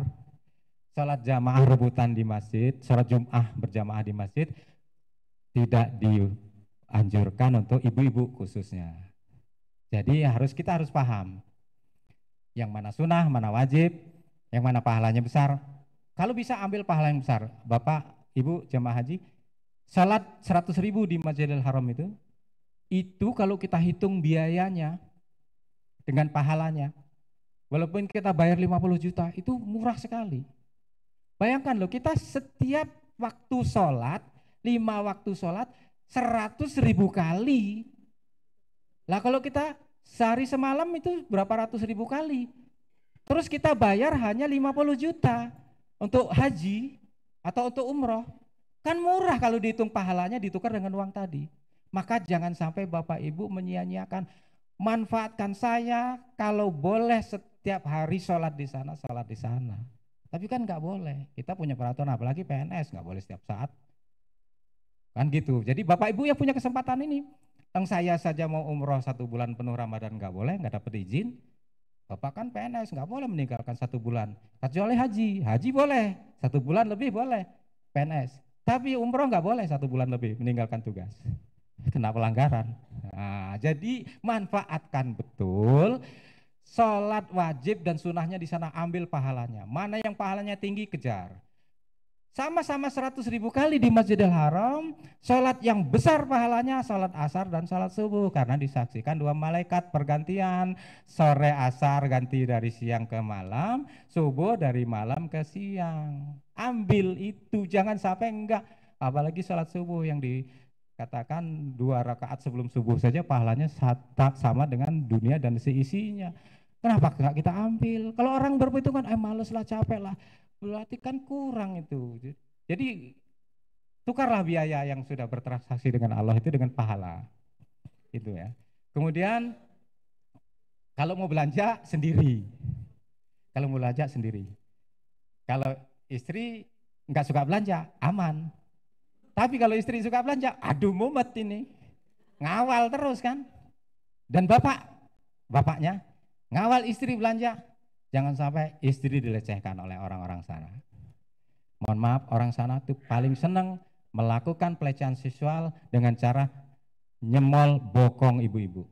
Sholat jamaah rebutan di masjid, sholat Jum'ah berjamaah di masjid, tidak dianjurkan untuk ibu-ibu khususnya. Jadi kita harus paham, yang mana sunnah, mana wajib, yang mana pahalanya besar. Kalau bisa ambil pahala yang besar, Bapak, Ibu, jamaah haji, salat 100.000 di Masjidil Haram itu kalau kita hitung biayanya dengan pahalanya, walaupun kita bayar 50 juta, itu murah sekali. Bayangkan loh, kita setiap waktu sholat, 5 waktu sholat, 100.000 kali. Lah kalau kita sehari semalam itu berapa ratus ribu kali. Terus kita bayar hanya 50 juta untuk haji atau untuk umroh. Kan murah kalau dihitung pahalanya ditukar dengan uang tadi. Maka jangan sampai Bapak Ibu menyia-nyiakan. Manfaatkan saya kalau boleh setiap hari sholat di sana, sholat di sana. Tapi kan nggak boleh. Kita punya peraturan, apalagi PNS nggak boleh setiap saat. Kan gitu. Jadi Bapak Ibu yang punya kesempatan ini. Yang saya saja mau umroh 1 bulan penuh Ramadan nggak boleh, nggak dapat izin. Bapak kan PNS nggak boleh meninggalkan 1 bulan. Kecuali haji, haji boleh 1 bulan lebih boleh PNS. Tapi umroh nggak boleh 1 bulan lebih meninggalkan tugas, kena pelanggaran. Nah, jadi manfaatkan betul sholat wajib dan sunnahnya di sana, ambil pahalanya. Mana yang pahalanya tinggi kejar. Sama-sama 100.000 kali di Masjidil Haram, sholat yang besar pahalanya sholat asar dan sholat subuh karena disaksikan 2 malaikat pergantian, sore asar ganti dari siang ke malam, subuh dari malam ke siang. Ambil itu, jangan sampai enggak, apalagi sholat subuh yang dikatakan 2 rakaat sebelum subuh saja pahalanya sama dengan dunia dan seisinya. Kenapa enggak kita ambil? Kalau orang berhitungan, males lah, capek lah, berarti kan kurang itu. Jadi tukarlah biaya yang sudah bertransaksi dengan Allah itu dengan pahala. Itu ya. Kemudian kalau mau belanja sendiri. Kalau mau belanja sendiri. Kalau istri nggak suka belanja, aman. Tapi kalau istri suka belanja, aduh mumet ini. Ngawal terus kan. Dan bapaknya ngawal istri belanja. Jangan sampai istri dilecehkan oleh orang-orang sana. Mohon maaf, orang sana tuh paling senang melakukan pelecehan seksual dengan cara nyemol bokong ibu-ibu.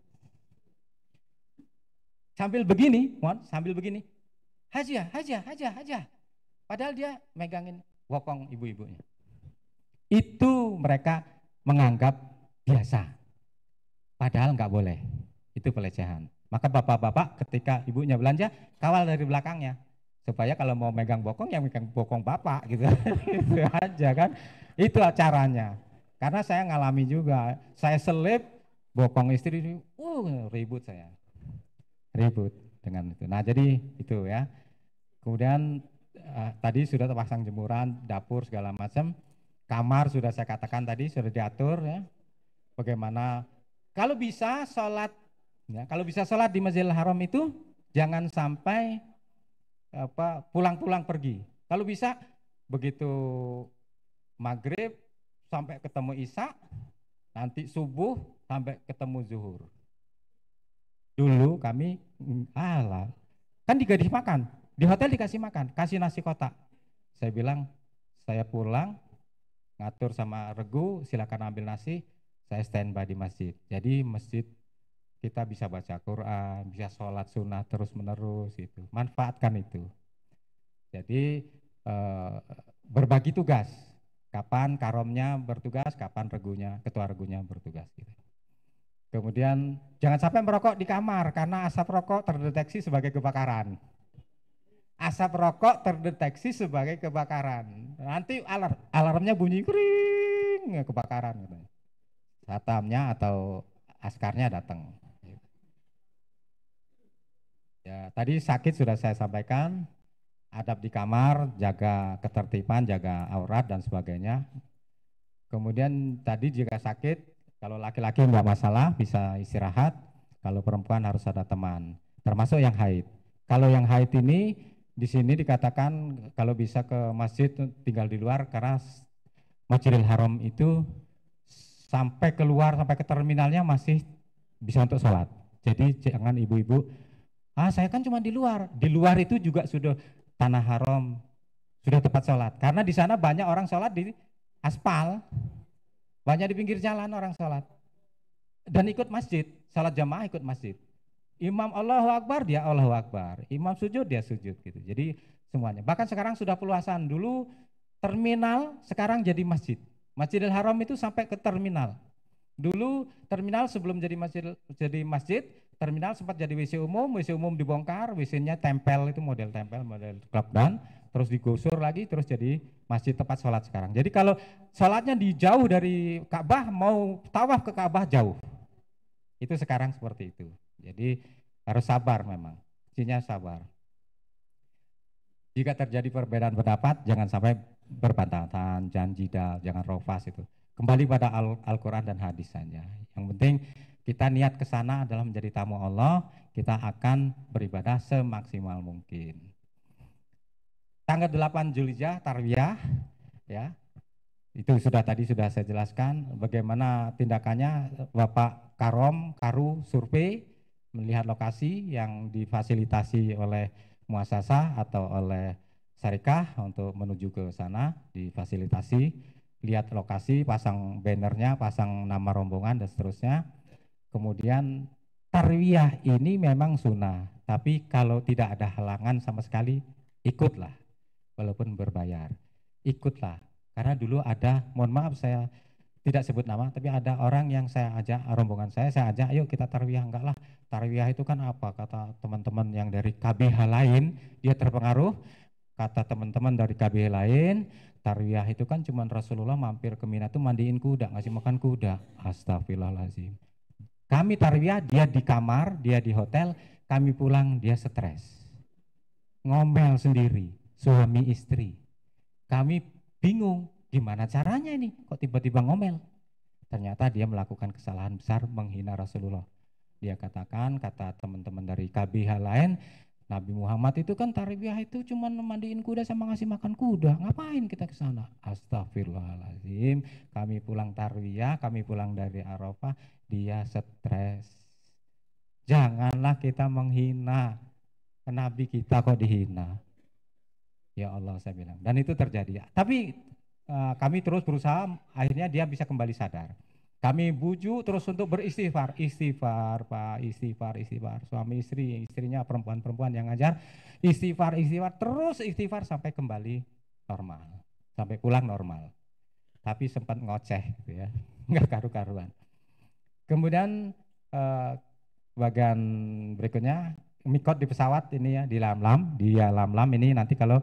Sambil begini, haja. Padahal dia megangin bokong ibu-ibunya. Itu mereka menganggap biasa. Padahal nggak boleh. Itu pelecehan. Maka bapak-bapak ketika ibunya belanja, kawal dari belakangnya. Supaya kalau mau megang bokong, yang megang bokong bapak gitu. Itu aja kan. Itu caranya. Karena saya ngalami juga. Saya selip bokong istri, ribut saya. Ribut dengan itu. Nah jadi itu ya. Kemudian tadi sudah terpasang jemuran, dapur segala macam. Kamar sudah saya katakan tadi, sudah diatur ya. Bagaimana, kalau bisa sholat, ya, kalau bisa sholat di Masjidil Haram itu jangan sampai pulang-pulang pergi. Kalau bisa begitu maghrib sampai ketemu isya, nanti subuh sampai ketemu zuhur. Dulu kami kan dikasih makan, di hotel dikasih makan, kasih nasi kotak. Saya bilang saya pulang ngatur sama regu, silakan ambil nasi, saya standby di masjid. Jadi masjid kita bisa baca Quran, bisa sholat sunnah terus menerus gitu. Manfaatkan itu. Jadi berbagi tugas. Kapan karomnya bertugas, kapan regunya, ketua regunya bertugas gitu. Kemudian jangan sampai merokok di kamar karena asap rokok terdeteksi sebagai kebakaran. Asap rokok terdeteksi sebagai kebakaran. Nanti alarmnya bunyi kering, kebakaran gitu. Satamnya atau askarnya datang. Ya, tadi sakit sudah saya sampaikan, adab di kamar, jaga ketertiban, jaga aurat dan sebagainya. Kemudian tadi jika sakit, kalau laki-laki enggak masalah bisa istirahat, kalau perempuan harus ada teman, termasuk yang haid. Kalau yang haid ini di sini dikatakan kalau bisa ke masjid tinggal di luar karena Masjidil Haram itu sampai keluar sampai ke terminalnya masih bisa untuk sholat. Jadi jangan ibu-ibu, saya kan cuma di luar. Di luar itu juga sudah tanah haram, sudah tempat sholat. Karena di sana banyak orang sholat di aspal, banyak di pinggir jalan orang sholat. Dan ikut masjid, sholat jamaah ikut masjid. Imam Allahu Akbar, dia Allahu Akbar. Imam sujud, dia sujud gitu. Jadi semuanya. Bahkan sekarang sudah peluasan. Dulu terminal, sekarang jadi masjid. Masjidil Haram itu sampai ke terminal. Dulu terminal sebelum jadi masjid, terminal sempat jadi WC umum dibongkar, WC-nya tempel, itu model tempel, model club dan terus digusur lagi, terus jadi masjid tempat sholat sekarang. Jadi kalau sholatnya di jauh dari Ka'bah, mau tawaf ke Ka'bah jauh. Itu sekarang seperti itu. Jadi harus sabar memang, kuncinya sabar. Jika terjadi perbedaan pendapat, jangan sampai berbantahan, jangan jidal, jangan rofas itu. Kembali pada Al-Quran dan hadis saja. Yang penting kita niat ke sana adalah menjadi tamu Allah, kita akan beribadah semaksimal mungkin. Tanggal 8 Zulhijjah Tarwiyah, ya, itu tadi sudah saya jelaskan bagaimana tindakannya. Bapak Karu survei melihat lokasi yang difasilitasi oleh muasasah atau oleh syarikah untuk menuju ke sana, difasilitasi, lihat lokasi, pasang bannernya, pasang nama rombongan dan seterusnya. Kemudian tarwiyah ini memang sunnah, tapi kalau tidak ada halangan sama sekali, ikutlah. Walaupun berbayar, ikutlah. Karena dulu ada, mohon maaf saya tidak sebut nama, tapi ada orang yang saya ajak, rombongan saya ajak, ayo kita tarwiyah. Enggak lah, tarwiyah itu kan apa, kata teman-teman yang dari KBH lain, dia terpengaruh, kata teman-teman dari KBH lain, tarwiyah itu kan cuma Rasulullah mampir ke Mina tuh mandiin kuda, ngasih makan kuda. Astagfirullahaladzim. Kami tarwiyah, dia di kamar, dia di hotel, kami pulang, dia stres. Ngomel sendiri. Suami istri, kami bingung gimana caranya ini, kok tiba-tiba ngomel. Ternyata dia melakukan kesalahan besar, menghina Rasulullah. Dia katakan, kata teman-teman dari KBH lain, Nabi Muhammad itu kan tarwiyah itu cuma mandiin kuda sama ngasih makan kuda, ngapain kita ke sana? Astagfirullahaladzim. Kami pulang tarwiyah, kami pulang dari Arafah, dia stres. Janganlah kita menghina Nabi kita, kok dihina. Ya Allah, saya bilang, dan itu terjadi. Tapi kami terus berusaha, akhirnya dia bisa kembali sadar. Kami bujuk terus untuk beristighfar, istighfar Pak, istighfar. Suami istri, istrinya perempuan-perempuan yang ngajar, istighfar, terus istighfar sampai kembali normal, sampai pulang normal. Tapi sempat ngoceh gitu ya, nggak karu-karuan. Kemudian bagian berikutnya, mikot di pesawat ini ya, di Lamlam ini nanti kalau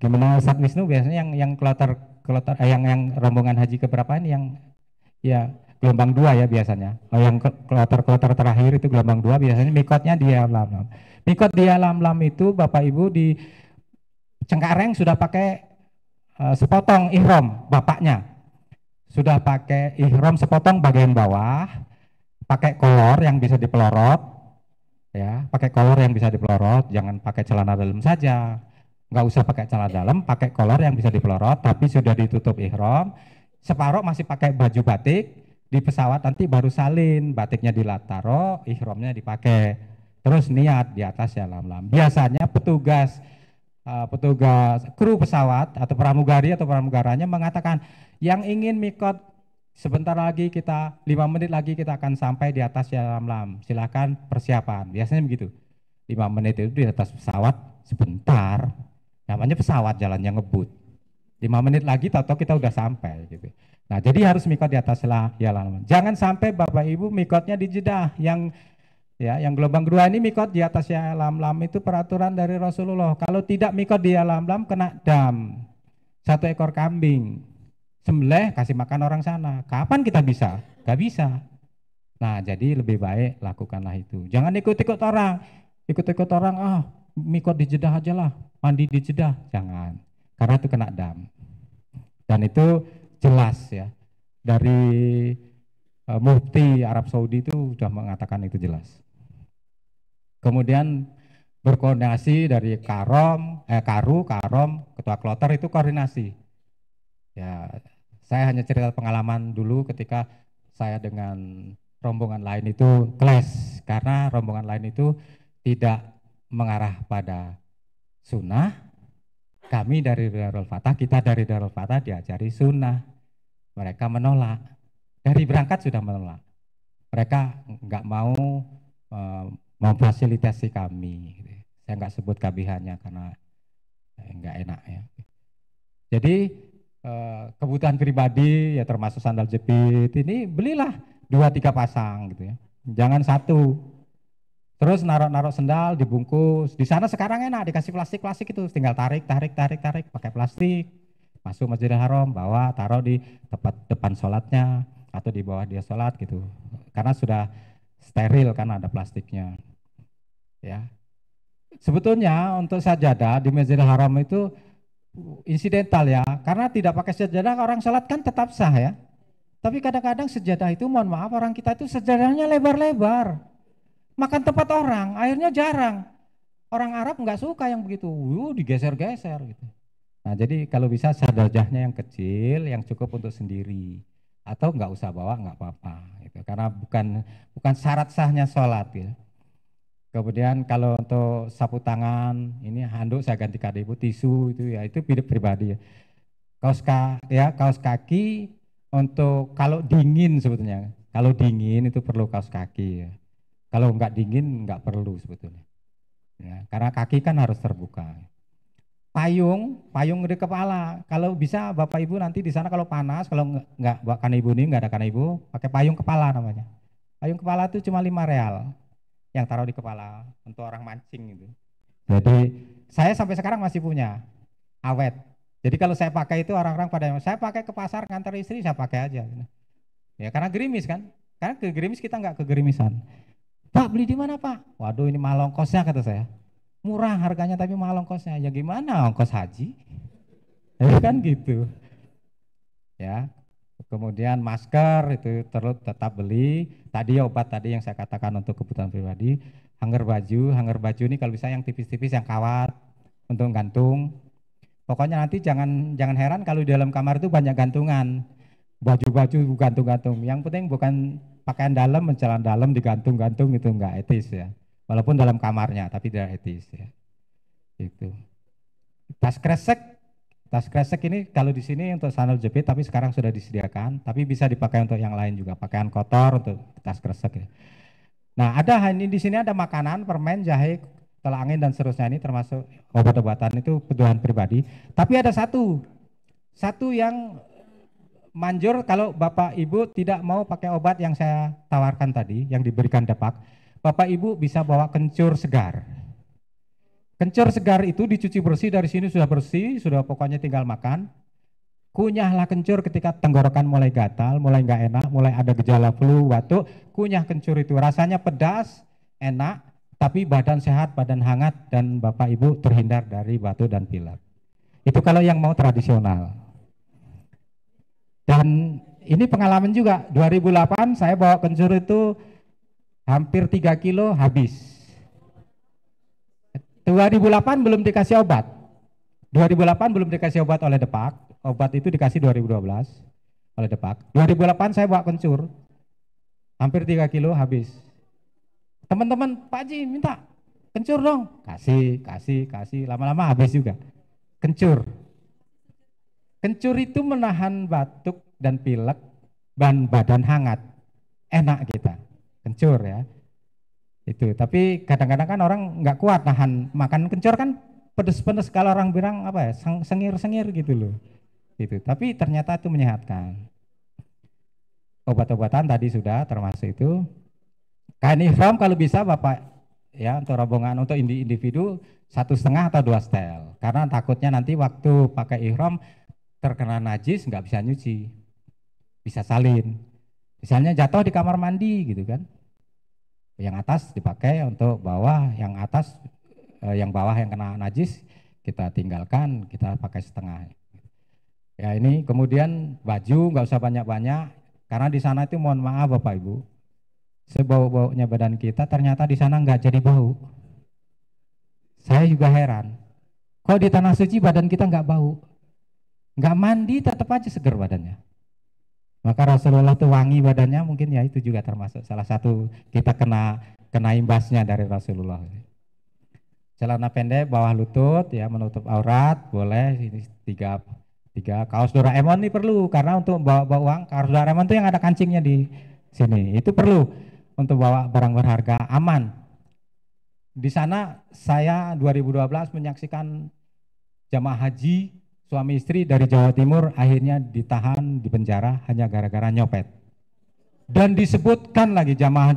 gimana Ustaz Wisnu biasanya yang kloter yang rombongan haji keberapa ini yang ya gelombang 2 ya biasanya. Yang kloter terakhir itu gelombang 2 biasanya mikotnya di Lamlam. Mikot di Lamlam itu Bapak Ibu di Cengkareng sudah pakai sepotong ihram, bapaknya sudah pakai ihram sepotong bagian bawah, pakai kolor yang bisa dipelorot. ya, pakai kolor yang bisa dipelorot, jangan pakai celana dalam saja. Nggak usah pakai celana dalam, pakai kolor yang bisa dipelorot, tapi sudah ditutup ihram. Separuh masih pakai baju batik, di pesawat nanti baru salin, batiknya dilataro, ihramnya dipakai. Terus niat di atas ya lam-lam. Biasanya petugas kru pesawat atau pramugari atau pramugaranya mengatakan yang ingin mikot sebentar lagi kita 5 menit lagi kita akan sampai di atas ya lam-lam. Silakan persiapan. Biasanya begitu. 5 menit itu di atas pesawat sebentar. Namanya pesawat jalannya ngebut. 5 menit lagi tahu kita udah sampai gitu. Nah, jadi harus mikot di atas ya lam-lam. Jangan sampai Bapak Ibu mikotnya di Jeddah yang gelombang kedua ini mikot di atas ya lam-lam itu peraturan dari Rasulullah. Kalau tidak mikot di ya lam-lam kena dam. 1 ekor kambing. Sembelih kasih makan orang sana. Kapan kita bisa? Gak bisa. Nah, jadi lebih baik lakukanlah itu. Jangan ikut-ikut orang. Ikut-ikut orang, mikot di Jeddah aja lah. Mandi di Jeddah. Jangan. Karena itu kena dam. Dan itu jelas ya. Dari Mufti Arab Saudi itu sudah mengatakan itu jelas. Kemudian berkoordinasi dari Karom, Ketua Kloter itu koordinasi. Ya, saya hanya cerita pengalaman dulu ketika saya dengan rombongan lain itu clash, karena rombongan lain itu tidak mengarah pada sunnah. Kami dari Darul Fatah, kita dari Darul Fatah diajari sunnah. Mereka menolak. Dari berangkat sudah menolak. Mereka nggak mau memfasilitasi kami. Saya nggak sebut kabihannya karena nggak enak ya. Jadi kebutuhan pribadi ya termasuk sandal jepit ini belilah 2-3 pasang gitu ya. Jangan satu. Terus naruh sendal dibungkus. Di sana sekarang enak dikasih plastik itu, tinggal tarik pakai plastik. Masuk Masjidil Haram, bawa taruh di tempat depan sholatnya atau di bawah dia sholat gitu. Karena sudah steril kan ada plastiknya. Ya. Sebetulnya untuk sajadah di Masjidil Haram itu insidental ya, karena tidak pakai sejadah orang sholat kan tetap sah ya. Tapi kadang-kadang sejadah itu mohon maaf orang kita itu sejadahnya lebar-lebar. Makan tempat orang, akhirnya jarang. Orang Arab nggak suka yang begitu, digeser-geser gitu. Nah jadi kalau bisa sajadahnya yang kecil, yang cukup untuk sendiri. Atau nggak usah bawa nggak apa-apa gitu. Karena bukan syarat sahnya sholat ya. Kemudian kalau untuk sapu tangan, ini handuk saya gantikan ibu, tisu itu ya itu pribadi ya. Kaos kaki untuk kalau dingin sebetulnya. Kalau dingin itu perlu kaos kaki ya. Kalau nggak dingin nggak perlu sebetulnya. Ya, karena kaki kan harus terbuka. Payung di kepala. Kalau bisa Bapak Ibu nanti di sana kalau panas, kalau nggak bawa kanebo ini nggak ada kanebo, pakai payung kepala namanya. Payung kepala itu cuma 5 real. Yang taruh di kepala untuk orang mancing itu. Jadi saya sampai sekarang masih punya awet. Jadi kalau saya pakai itu orang-orang pada saya pakai ke pasar ngantar istri saya pakai aja. Ya karena gerimis kan. Karena ke gerimis kita nggak kegerimisan. Pak beli di mana Pak? Waduh ini mahal ongkosnya kata saya. Murah harganya tapi mahal ongkosnya. Ya gimana ongkos haji? Ya kan gitu. Ya. Kemudian masker itu terus tetap beli. Tadi obat tadi yang saya katakan untuk kebutuhan pribadi. Hanger baju ini kalau bisa yang tipis-tipis yang kawat untuk gantung. Pokoknya nanti jangan heran kalau di dalam kamar itu banyak gantungan. Baju-baju gantung-gantung. Yang penting bukan pakaian dalam, celana dalam digantung-gantung itu enggak etis ya. Walaupun dalam kamarnya tapi tidak etis ya. Itu. Tas kresek ini kalau di sini untuk sandal jepit tapi sekarang sudah disediakan, tapi bisa dipakai untuk yang lain juga, pakaian kotor untuk tas kresek ya. Nah, ini di sini ada makanan, permen, jahe, tolak angin dan seterusnya ini termasuk obat-obatan itu kebutuhan pribadi. Tapi ada satu yang manjur kalau Bapak Ibu tidak mau pakai obat yang saya tawarkan tadi, yang diberikan Depak, Bapak Ibu bisa bawa kencur segar. Kencur segar itu dicuci bersih, dari sini sudah bersih, sudah pokoknya tinggal makan. Kunyahlah kencur ketika tenggorokan mulai gatal, mulai nggak enak, mulai ada gejala flu, batuk, kunyah kencur itu. Rasanya pedas, enak, tapi badan sehat, badan hangat, dan Bapak Ibu terhindar dari batuk dan pilek. Itu kalau yang mau tradisional. Dan ini pengalaman juga, 2008 saya bawa kencur itu hampir 3 kilo habis. 2008 belum dikasih obat. 2008 belum dikasih obat oleh Depak. Obat itu dikasih 2012 oleh Depak. 2008 saya bawa kencur. Hampir 3 kilo habis. Teman-teman, Pak Haji minta kencur dong. Kasih. Lama-lama habis juga. Kencur. Kencur itu menahan batuk dan pilek dan badan hangat. Enak kita. Kencur ya. Itu. Tapi kadang-kadang kan orang nggak kuat nahan makan kencur kan pedes-pedes, kalau orang bilang apa ya, sengir-sengir gitu loh. Gitu. Tapi ternyata itu menyehatkan. Obat-obatan tadi sudah termasuk itu. Kain ihram kalau bisa Bapak ya, untuk rombongan, untuk individu 1,5 atau 2 setel. Karena takutnya nanti waktu pakai ihram terkena najis nggak bisa nyuci, bisa salin. Misalnya jatuh di kamar mandi gitu kan, yang atas dipakai untuk bawah, yang atas yang bawah yang kena najis kita tinggalkan, kita pakai setengah. Ya ini kemudian baju nggak usah banyak-banyak, karena di sana itu mohon maaf Bapak Ibu, sebau-baunya badan kita ternyata di sana nggak jadi bau. Saya juga heran, kok di tanah suci badan kita nggak bau, nggak mandi tetap aja seger badannya. Maka Rasulullah tuh wangi badannya, mungkin ya itu juga termasuk salah satu kita kena imbasnya dari Rasulullah. Celana pendek bawah lutut ya, menutup aurat boleh. Ini tiga kaos Doraemon ini perlu, karena untuk bawa uang kaos Doraemon itu yang ada kancingnya di sini, itu perlu untuk bawa barang berharga, aman. Di sana saya 2012 menyaksikan jamaah haji suami istri dari Jawa Timur akhirnya ditahan di penjara hanya gara-gara nyopet. Dan disebutkan lagi jamaah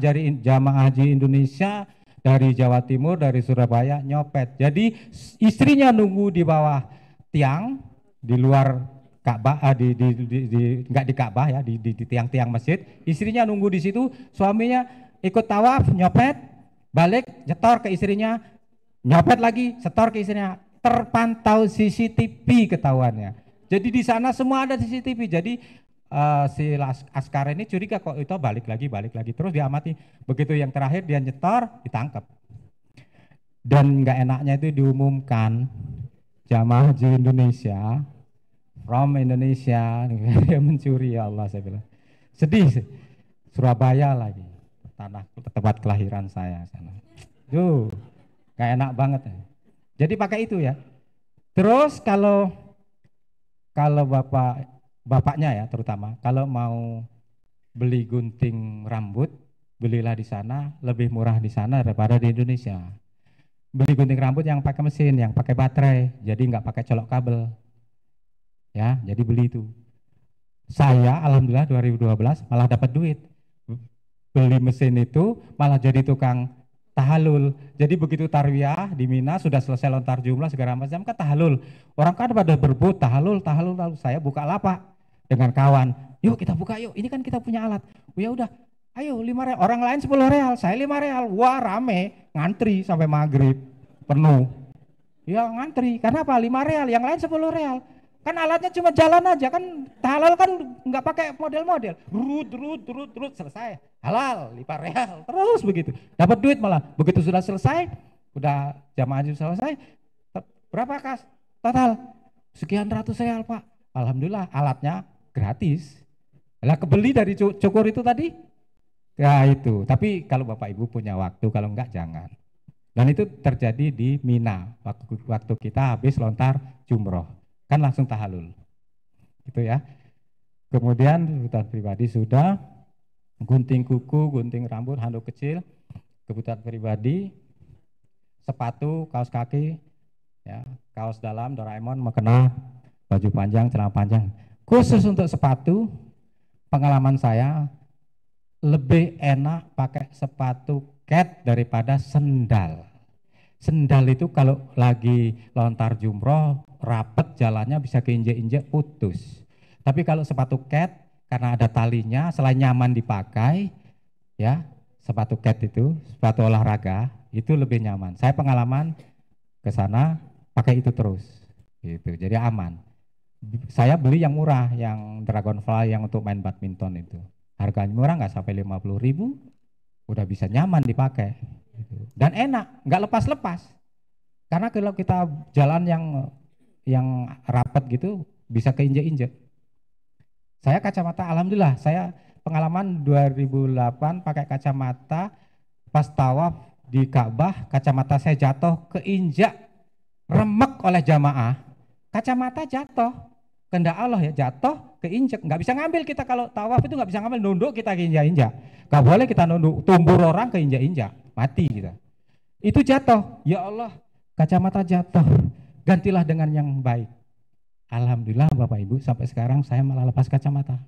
haji Indonesia dari Jawa Timur, dari Surabaya nyopet. Jadi istrinya nunggu di bawah tiang di luar Ka'bah, nggak di Ka'bah ya, di tiang-tiang masjid. Istrinya nunggu di situ, suaminya ikut tawaf, nyopet, balik, nyetor ke istrinya, nyopet lagi, setor ke istrinya. Terpantau CCTV ketahuannya. Jadi di sana semua ada CCTV. Jadi si askar ini curiga kok itu balik lagi terus diamati. Begitu yang terakhir dia nyetor, ditangkap. Dan nggak enaknya itu diumumkan jamaah haji Indonesia from Indonesia yang mencuri, ya Allah, saya bilang. Sedih. Surabaya lagi, tempat kelahiran saya sana. Duh, nggak enak banget. Jadi pakai itu ya. Terus kalau bapaknya ya terutama, kalau mau beli gunting rambut, belilah di sana, lebih murah di sana daripada di Indonesia. Beli gunting rambut yang pakai mesin, yang pakai baterai, jadi nggak pakai colok kabel. Ya, jadi beli itu. Saya alhamdulillah 2012 malah dapat duit. Beli mesin itu malah jadi tukang tahalul. Jadi begitu tarwiyah di Mina sudah selesai lontar jumlah segala macam kan tahalul. Orang kan pada berebut tahalul. Saya buka lapak dengan kawan. Yuk kita buka yuk. Ini kan kita punya alat. Oh, ya udah. Ayo 5 real. Orang lain 10 real. Saya 5 real. Wah rame. Ngantri sampai maghrib. Penuh. Ya ngantri. Karena apa? 5 real. Yang lain 10 real. Kan alatnya cuma jalan aja, kan halal kan nggak pakai model-model. Rut selesai. Halal 5 real. Terus begitu. Dapat duit malah. Begitu sudah selesai, udah jamaah haji selesai, berapa kas? Total sekian ratus real, Pak. Alhamdulillah alatnya gratis. Lah kebeli dari cukur itu tadi. Ya itu. Tapi kalau Bapak Ibu punya waktu, kalau enggak jangan. Dan itu terjadi di Mina waktu kita habis lontar jumroh. Kan langsung tahalul gitu ya. Kemudian kebutuhan pribadi sudah, gunting kuku, gunting rambut, handuk kecil, kebutuhan pribadi, sepatu, kaos kaki ya, kaos dalam Doraemon, mukena, baju panjang, celana panjang. Khusus untuk sepatu, pengalaman saya lebih enak pakai sepatu cat daripada sendal. Sendal itu kalau lagi lontar jumroh, rapet jalannya bisa keinjek-injek putus. Tapi kalau sepatu cat, karena ada talinya, selain nyaman dipakai, ya sepatu cat itu, sepatu olahraga, itu lebih nyaman. Saya pengalaman ke sana pakai itu terus, gitu. Jadi aman. Saya beli yang murah, yang Dragonfly yang untuk main badminton itu. Harganya murah, nggak sampai 50.000, udah bisa nyaman dipakai. Dan enak, nggak lepas-lepas. Karena kalau kita jalan yang rapat gitu bisa keinjek-injek. Saya kacamata, alhamdulillah saya pengalaman 2008 pakai kacamata pas tawaf di Ka'bah, kacamata saya jatuh keinjak remek oleh jamaah, kacamata jatuh, kehendak Allah ya, jatuh keinjak, nggak bisa ngambil kita kalau tawaf itu nggak bisa ngambil, nunduk kita keinjak-injak, nggak boleh kita nunduk, tumbur orang keinjak-injak, mati kita. Itu jatuh, ya Allah, kacamata jatuh, gantilah dengan yang baik. Alhamdulillah Bapak Ibu, sampai sekarang saya malah lepas kacamata.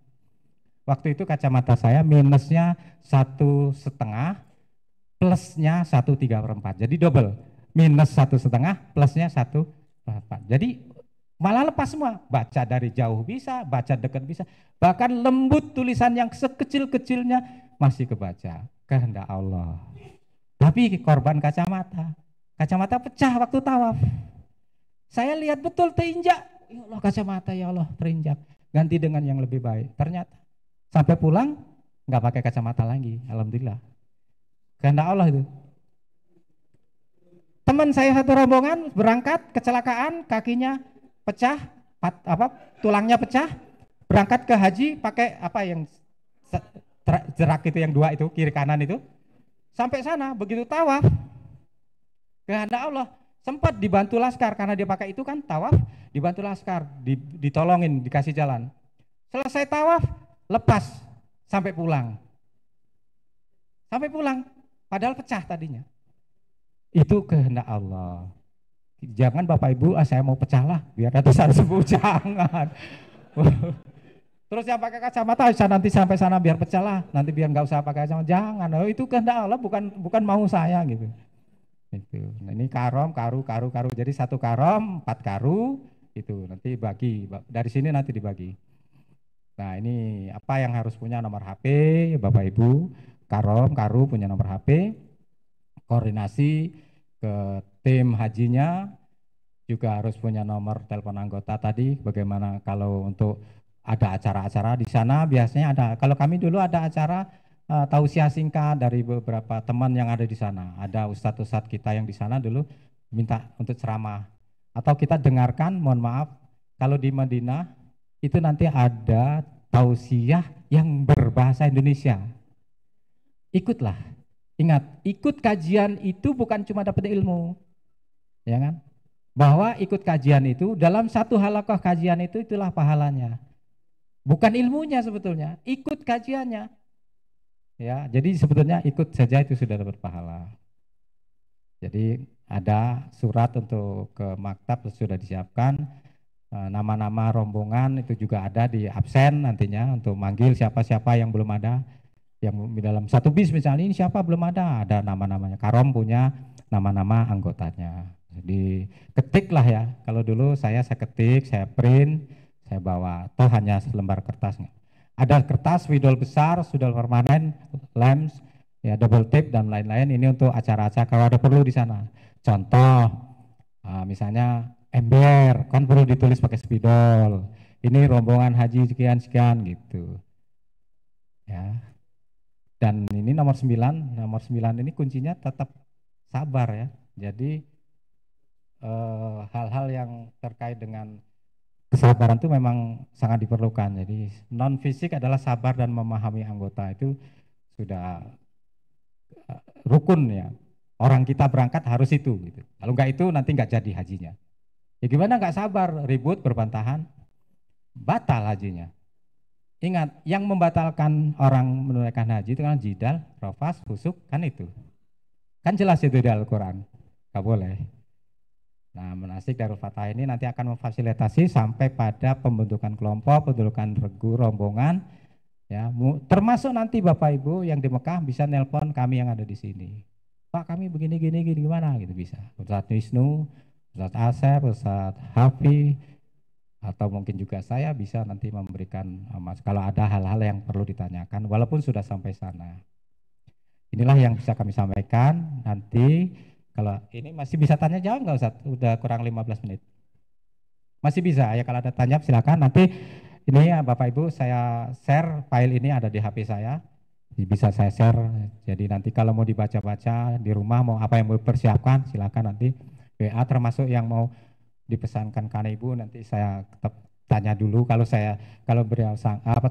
Waktu itu kacamata saya minusnya 1,5, plusnya 1,3/4, jadi double, minus 1,5, plusnya 1/4. Jadi malah lepas semua, baca dari jauh bisa, baca dekat bisa, bahkan lembut tulisan yang sekecil-kecilnya masih kebaca, kehendak Allah. Tapi korban kacamata, kacamata pecah waktu tawaf. Saya lihat betul terinjak, ya Allah kacamata ya Allah terinjak, ganti dengan yang lebih baik. Ternyata sampai pulang nggak pakai kacamata lagi, alhamdulillah. Kehendak Allah itu. Teman saya satu rombongan berangkat kecelakaan, kakinya pecah, tulangnya pecah, berangkat ke haji pakai apa yang jerak itu yang dua itu kiri kanan itu. Sampai sana begitu tawaf, kehendak Allah. Sempat dibantu laskar karena dia pakai itu kan tawaf, dibantu laskar, ditolongin, dikasih jalan. Selesai tawaf, lepas sampai pulang. Sampai pulang, padahal pecah tadinya. Itu kehendak Allah. Jangan Bapak Ibu, saya mau pecah lah, biar ratusan sembuh, jangan. Terus yang pakai kacamata, nanti sampai sana biar pecah lah, nanti biar nggak usah pakai kacamata, jangan. Oh, itu kehendak Allah, bukan mau saya gitu. Itu. Nah, ini karom, karu. Jadi 1 karom, 4 karu, itu nanti bagi dari sini nanti dibagi. Nah, ini apa yang harus punya nomor HP, Bapak Ibu, karom, karu punya nomor HP, koordinasi ke tim hajinya, juga harus punya nomor telepon anggota tadi. Bagaimana kalau untuk ada acara-acara di sana biasanya ada. Kalau kami dulu ada acara tausiah singkat dari beberapa teman yang ada di sana. Ada ustadz-ustadz kita yang di sana dulu minta untuk ceramah. Atau kita dengarkan, mohon maaf, kalau di Madinah itu nanti ada tausiah yang berbahasa Indonesia. Ikutlah. Ingat, ikut kajian itu bukan cuma dapat ilmu. Ya kan? Bahwa ikut kajian itu dalam satu halaqah kajian itu itulah pahalanya. Bukan ilmunya sebetulnya, ikut kajiannya. Ya, jadi sebetulnya ikut saja itu sudah dapat pahala. Jadi ada surat untuk ke maktab sudah disiapkan, nama-nama rombongan itu juga ada di absen nantinya untuk manggil siapa-siapa yang belum ada, yang di dalam satu bis misalnya ini siapa belum ada nama-namanya. Karom punya nama-nama anggotanya. Jadi ketiklah ya. Kalau dulu saya ketik, saya print, saya bawa. Toh hanya selembar kertas. Ada kertas, spidol besar, spidol permanen, lem, ya double tape dan lain-lain. Ini untuk acara-acara kalau ada perlu di sana. Contoh, misalnya ember, kan perlu ditulis pakai spidol. Ini rombongan haji sekian-sekian gitu. Ya. Dan ini nomor 9 ini kuncinya tetap sabar ya. Jadi hal-hal yang terkait dengan kesabaran itu memang sangat diperlukan. Jadi non fisik adalah sabar dan memahami anggota, itu sudah rukun ya. Orang kita berangkat harus itu gitu. Kalau enggak itu nanti enggak jadi hajinya. Ya gimana enggak sabar, ribut, berbantahan, batal hajinya. Ingat, yang membatalkan orang menunaikan haji itu kan jidal, rafas, fusuk, kan itu. Kan jelas itu di Al-Quran, enggak boleh. Nah, Manasik Darul Fatah ini nanti akan memfasilitasi sampai pada pembentukan kelompok, pembentukan regu, rombongan, ya, termasuk nanti Bapak Ibu yang di Mekah bisa nelpon kami yang ada di sini. Pak, kami begini gimana gitu bisa. Ustadz Wisnu, Ustadz Asep, Ustadz Hafi, atau mungkin juga saya bisa nanti memberikan kalau ada hal-hal yang perlu ditanyakan, walaupun sudah sampai sana. Inilah yang bisa kami sampaikan nanti. Kalau ini masih bisa tanya jawab nggak Ustaz? Udah kurang 15 menit. Masih bisa ya, kalau ada tanya silakan. Nanti ini ya Bapak Ibu saya share file ini ada di HP saya. Bisa saya share. Jadi nanti kalau mau dibaca-baca di rumah mau apa yang mau dipersiapkan silakan nanti WA, termasuk yang mau dipesankan karena Ibu, nanti saya tetap tanya dulu. Kalau beliau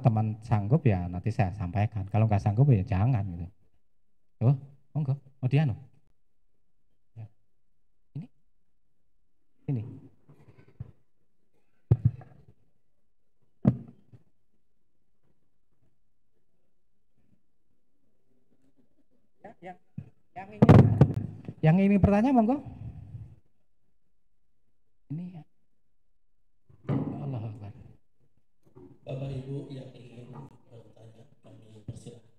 teman sanggup ya nanti saya sampaikan. Kalau nggak sanggup ya jangan gitu. Oh, monggo. Oh dia no. Ya. Ini. Yang ini bertanya monggo. Ini ya. Allah Akbar. Bapak Ibu yang ingin bertanya, kami persilahkan.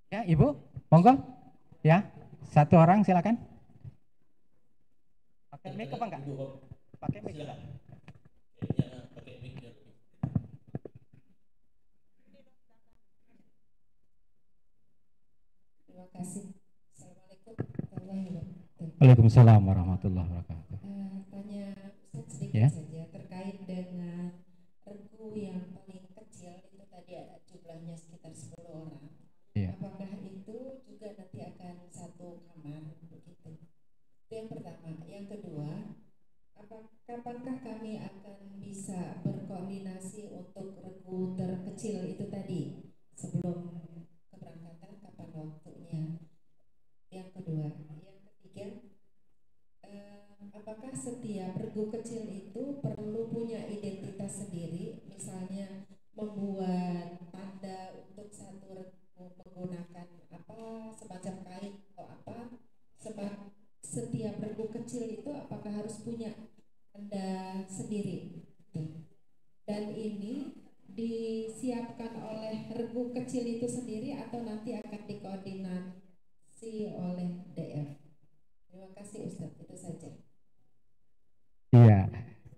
Ya, Ibu, monggo. Ya, satu orang silakan. Pakai mic apa enggak? Pakai mic. Pakai mic. Terima kasih. Assalamualaikum warahmatullahi wabarakatuh. Waalaikumsalam warahmatullahi wabarakatuh. Tanya Ustaz sedikit Ya. saja terkait dengan regu yang paling kecil itu tadi ada jumlahnya sekitar 10 orang. Ya. Apakah itu juga nanti akan satu kamar begitu? Itu yang pertama. Yang kedua, kapankah kami akan bisa berkoordinasi untuk regu terkecil itu tadi sebelum keberangkatan, kapan waktunya? Yang kedua, yang ketiga, apakah setiap regu kecil itu perlu punya identitas sendiri, misalnya membuat tanda untuk satu regu menggunakan semacam kain atau apa? Setiap regu kecil itu apakah harus punya tanda sendiri? Dan ini disiapkan oleh regu kecil itu sendiri atau nanti akan dikoordinasi oleh DF? Terima kasih Ustaz, itu saja. Iya,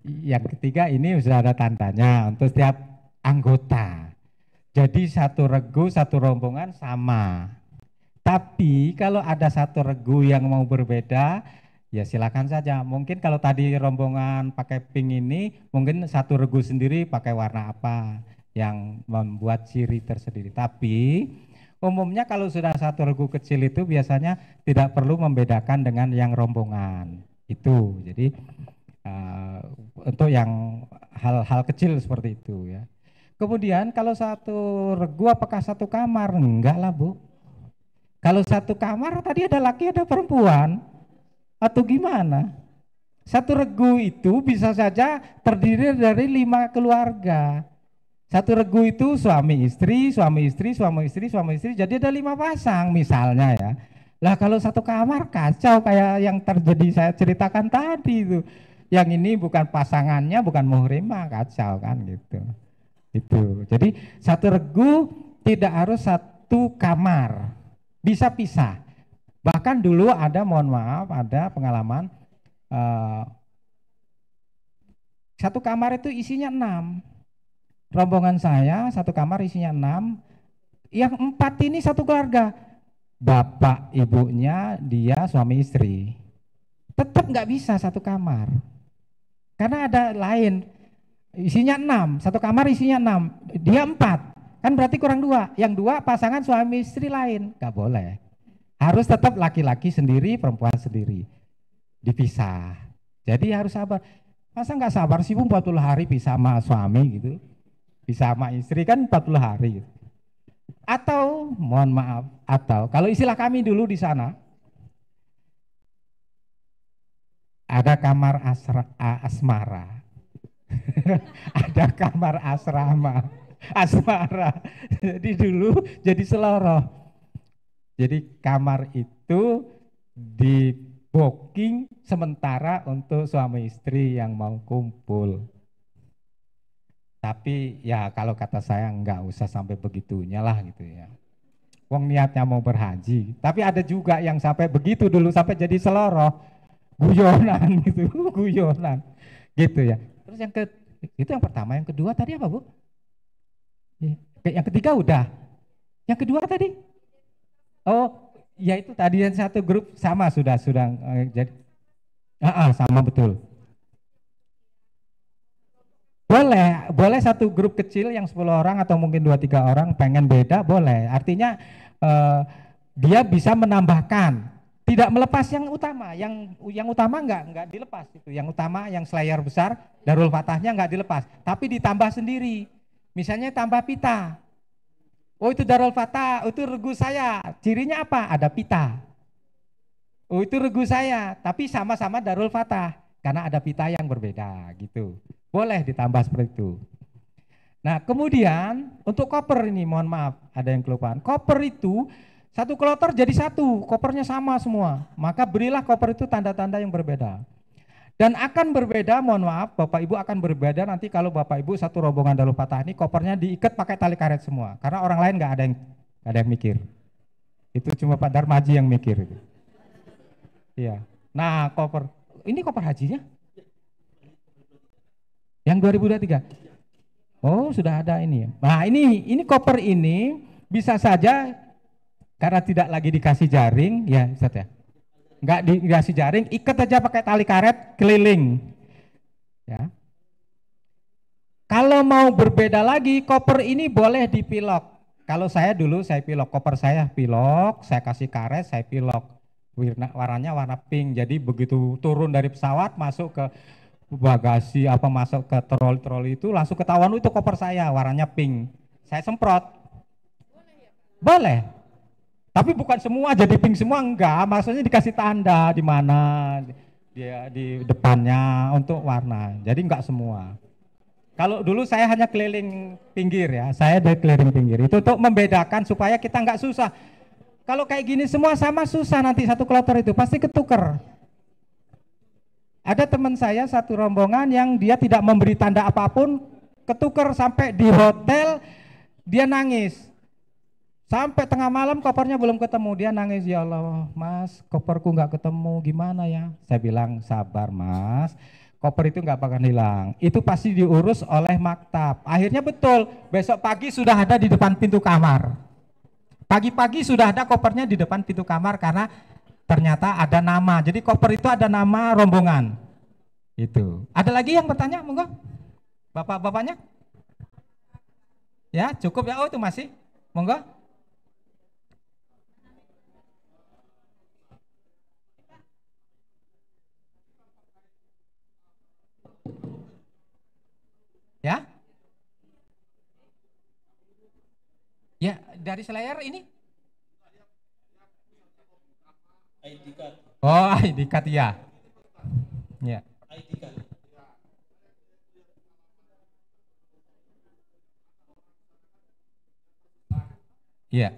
yang ketiga ini sudah ada tandanya untuk setiap anggota. Jadi satu regu, satu rombongan sama. Tapi kalau ada satu regu yang mau berbeda, ya silakan saja. Mungkin kalau tadi rombongan pakai pink ini, mungkin satu regu sendiri pakai warna apa yang membuat ciri tersendiri. Tapi umumnya kalau sudah satu regu kecil itu biasanya tidak perlu membedakan dengan yang rombongan. Itu. Jadi untuk yang hal-hal kecil seperti itu ya. Kemudian kalau satu regu apakah satu kamar? Enggak lah Bu. Kalau satu kamar tadi ada laki ada perempuan atau gimana? Satu regu itu bisa saja terdiri dari 5 keluarga. Satu regu itu suami istri, suami istri, suami istri, suami istri. Jadi ada 5 pasang misalnya ya. Lah kalau satu kamar kacau kayak yang terjadi saya ceritakan tadi itu. Yang ini bukan pasangannya, bukan muhrimah, kacau kan gitu. Itu. Jadi satu regu tidak harus satu kamar. Bisa pisah. Bahkan dulu ada, mohon maaf, ada pengalaman satu kamar itu isinya 6. Rombongan saya satu kamar isinya 6. Yang 4 ini satu keluarga. Bapak, ibunya, dia suami istri. Tetap nggak bisa satu kamar. Karena ada lain. Isinya 6, satu kamar isinya 6. Dia 4. Kan berarti kurang 2. Yang 2 pasangan suami istri lain. Gak boleh. Harus tetap laki-laki sendiri, perempuan sendiri. Dipisah. Jadi harus sabar. Masa nggak sabar sih Bu 40 hari pisah sama suami gitu. Pisah sama istri kan 40 hari gitu. Atau mohon maaf, atau kalau istilah kami dulu di sana ada kamar asmara. Ada kamar asmara. Jadi dulu jadi seloroh. Jadi kamar itu di booking sementara untuk suami istri yang mau kumpul. Tapi ya kalau kata saya nggak usah sampai begitunya lah gitu ya. Wong niatnya mau berhaji. Tapi ada juga yang sampai begitu dulu sampai jadi seloroh. Guyonan gitu, guyonan. Gitu ya. Terus itu yang pertama, yang kedua tadi apa Bu? Yang ketiga udah. Yang kedua tadi? Oh, ya itu tadi yang satu grup sama sudah jadi. Sama betul. boleh satu grup kecil yang 10 orang atau mungkin 2-3 orang pengen beda, boleh. Artinya dia bisa menambahkan, tidak melepas yang utama. Yang utama enggak dilepas itu. Yang utama yang slayer besar, Darul Fatahnya enggak dilepas, tapi ditambah sendiri. Misalnya tambah pita. Oh itu Darul Fatah, itu regu saya. Cirinya apa? Ada pita. Oh itu regu saya, tapi sama-sama Darul Fatah karena ada pita yang berbeda gitu. Boleh ditambah seperti itu. Nah kemudian untuk koper ini, mohon maaf ada yang kelupaan. Koper itu satu kloter jadi satu, kopernya sama semua. Maka berilah koper itu tanda-tanda yang berbeda. Dan akan berbeda, mohon maaf Bapak Ibu akan berbeda nanti kalau Bapak Ibu satu rombongan Darul Fatah ini kopernya diikat pakai tali karet semua. Karena orang lain nggak ada yang mikir. Itu cuma Pak Darmaji yang mikir itu. Iya. Nah koper, ini koper hajinya? Yang 2023? Oh sudah ada ini ya. Nah ini koper ini bisa saja karena tidak lagi dikasih jaring ya Ustaz ya. Enggak dikasih jaring, ikat aja pakai tali karet keliling. Ya. Kalau mau berbeda lagi, koper ini boleh dipilok. Kalau saya dulu saya pilok, koper saya pilok, saya kasih karet, saya pilok. Warnanya warna pink. Jadi begitu turun dari pesawat masuk ke bagasi apa masuk ke troli itu langsung ketahuan itu koper saya warnanya pink. Saya semprot. Boleh. Tapi bukan semua jadi pink semua, enggak. Maksudnya dikasih tanda di mana dia di depannya untuk warna. Jadi enggak semua. Kalau dulu saya hanya keliling pinggir ya. Saya dari keliling pinggir. Itu untuk membedakan supaya kita enggak susah. Kalau kayak gini semua sama susah nanti satu kloter itu pasti ketuker. Ada teman saya satu rombongan yang dia tidak memberi tanda apapun, ketuker sampai di hotel dia nangis. Sampai tengah malam kopernya belum ketemu, dia nangis, ya Allah mas koperku nggak ketemu gimana ya. Saya bilang sabar mas, koper itu nggak bakal hilang, itu pasti diurus oleh maktab. Akhirnya betul, besok pagi sudah ada di depan pintu kamar. Pagi-pagi sudah ada kopernya di depan pintu kamar karena ternyata ada nama. Jadi koper itu ada nama rombongan. Itu. Ada lagi yang bertanya, monggo? Bapak-bapaknya? Ya, cukup ya. Oh, itu masih. Monggo. Ya? Ya, dari Selayar ini? ID card. Oh, ID card ya. Ya. ID card. Iya.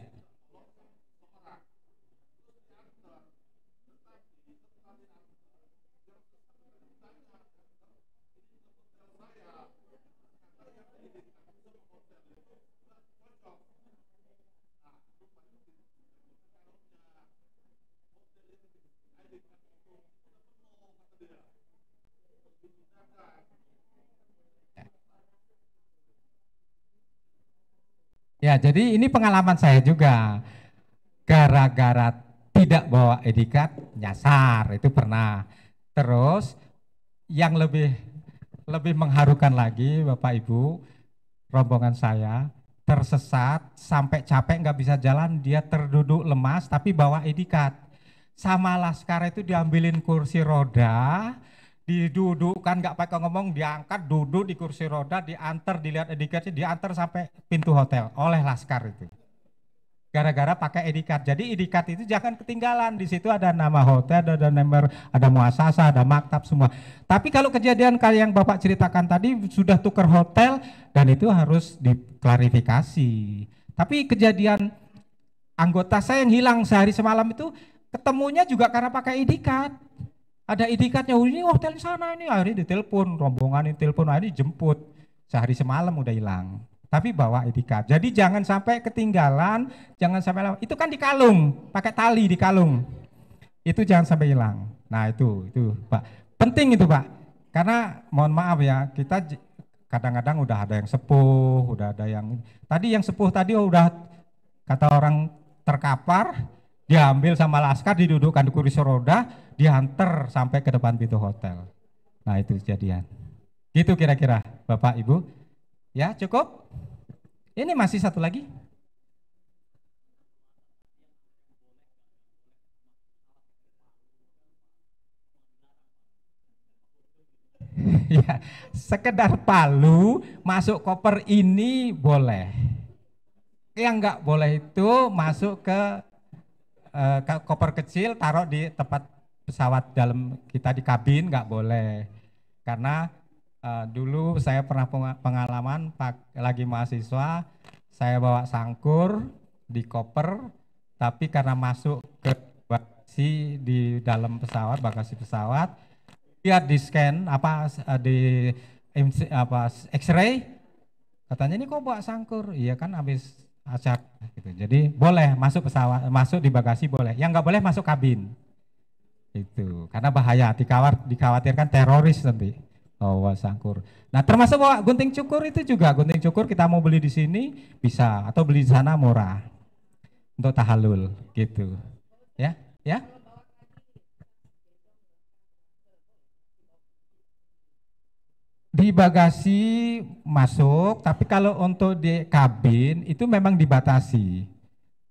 Ya, jadi ini pengalaman saya juga. Gara-gara tidak bawa ID card, nyasar, itu pernah. Terus yang lebih mengharukan lagi Bapak Ibu, rombongan saya tersesat sampai capek nggak bisa jalan, dia terduduk lemas tapi bawa ID card. Sama laskar itu diambilin kursi roda, didudukkan nggak pakai ngomong, diangkat duduk di kursi roda, diantar, dilihat ID cardnya, diantar sampai pintu hotel oleh laskar itu. Gara-gara pakai ID card. Jadi ID card itu jangan ketinggalan. Di situ ada nama hotel, ada nomor, ada muasasah, ada maktab semua. Tapi kalau kejadian kayak yang Bapak ceritakan tadi sudah tukar hotel dan itu harus diklarifikasi. Tapi kejadian anggota saya yang hilang sehari semalam itu ketemunya juga karena pakai ID card. Ada ID cardnya, oh, ini hotel di sana ini, akhirnya ditelepon, rombongan ini telepon, akhirnya dijemput. Sehari semalam udah hilang. Tapi bawa ID card. Jadi jangan sampai ketinggalan, jangan sampai lama. Itu kan dikalung, pakai tali dikalung. Itu jangan sampai hilang. Nah itu Pak. Penting itu Pak. Karena mohon maaf ya, kita kadang-kadang udah ada yang sepuh, udah ada yang tadi yang sepuh tadi udah kata orang terkapar, diambil sama laskar, didudukkan di kursi roda, diantar sampai ke depan pintu hotel. Nah itu kejadian. Gitu kira-kira. Bapak Ibu. Ya, cukup? Ini masih satu lagi. Ya, sekedar palu masuk koper ini boleh. Yang nggak boleh itu masuk ke koper kecil, taruh di tempat pesawat dalam kita di kabin, nggak boleh. Karena dulu saya pernah pengalaman lagi mahasiswa, saya bawa sangkur di koper, tapi karena masuk ke bagasi di dalam pesawat, bagasi pesawat, dia di scan di X-ray, katanya ini kok bawa sangkur, iya kan habis acak gitu. Jadi boleh masuk pesawat, masuk di bagasi boleh, yang nggak boleh masuk kabin itu karena bahaya, dikhawatirkan teroris nanti bawa sangkur. Nah termasuk bawa gunting cukur itu juga, gunting cukur kita mau beli di sini bisa atau beli di sana murah untuk tahallul gitu ya. Di bagasi masuk, tapi kalau untuk di kabin itu memang dibatasi.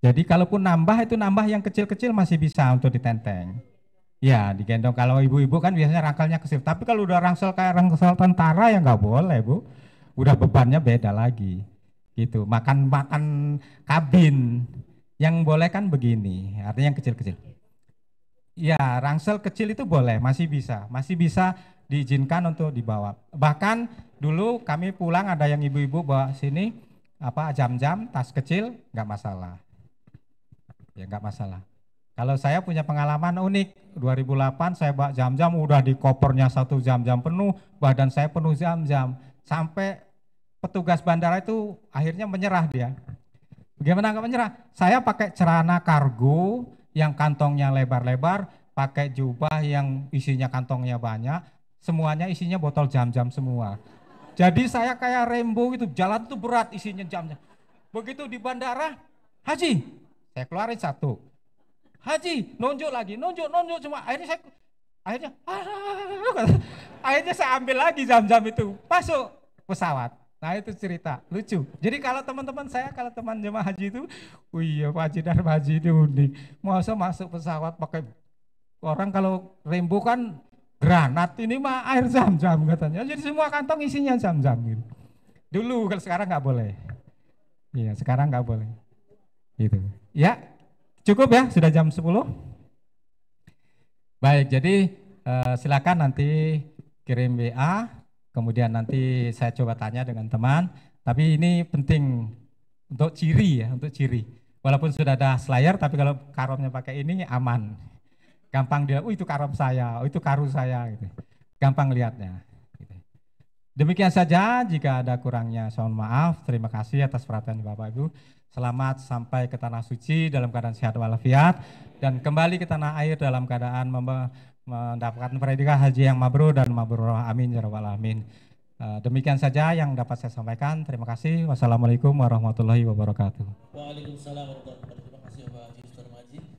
Jadi kalaupun nambah itu nambah yang kecil-kecil masih bisa untuk ditenteng. Ya digendong, kalau ibu-ibu kan biasanya rangkalnya kecil. Tapi kalau udah rangsel kayak rangsel tentara ya nggak boleh Bu. Udah bebannya beda lagi. Gitu, makan kabin. Yang boleh kan begini, artinya yang kecil-kecil. Ya rangsel kecil itu boleh, masih bisa diizinkan untuk dibawa. Bahkan dulu kami pulang ada yang ibu-ibu bawa sini jam-jam tas kecil, nggak masalah. Ya nggak masalah. Kalau saya punya pengalaman unik, 2008 saya bawa jam-jam udah di kopernya 1 jam-jam penuh, badan saya penuh jam-jam. Sampai petugas bandara itu akhirnya menyerah dia. Bagaimana nggak menyerah? Saya pakai celana kargo yang kantongnya lebar-lebar, pakai jubah yang isinya kantongnya banyak, semuanya isinya botol jam-jam semua. Jadi saya kayak Rambo gitu, jalan itu berat isinya jam-jam. Begitu di bandara, Haji, saya keluarin 1. Haji, nunjuk lagi, nunjuk cuma akhirnya saya ambil lagi jam-jam itu, masuk pesawat. Nah itu cerita lucu. Jadi kalau teman-teman saya, kalau teman jemaah haji itu, oh iya Pak Haji dan Pak Haji itu unik. Masa masuk pesawat pakai, orang kalau Rambo kan granat, ini mah air zam-zam katanya. Jadi semua kantong isinya zam-zam gitu. Dulu, kalau sekarang nggak boleh. Iya sekarang nggak boleh. Gitu. Ya cukup ya, sudah jam 10. Baik, jadi silakan nanti kirim WA. Kemudian nanti saya coba tanya dengan teman, tapi ini penting untuk ciri ya, untuk ciri. Walaupun sudah ada slayer, tapi kalau karomnya pakai ini aman. Gampang dia, oh itu karom saya, oh itu karu saya, gitu. Gampang lihatnya. Gitu. Demikian saja, jika ada kurangnya saya mohon maaf. Terima kasih atas perhatian Bapak Ibu. Selamat sampai ke tanah suci dalam keadaan sehat walafiat dan kembali ke tanah air dalam keadaan mendapatkan predikat haji yang mabrur dan mabrur. Amin ya rabbal alamin. Demikian saja yang dapat saya sampaikan. Terima kasih. Wassalamualaikum warahmatullahi wabarakatuh. Waalaikumsalam warahmatullahi wabarakatuh. Terima kasih Bapak Haji Ustaz Maji.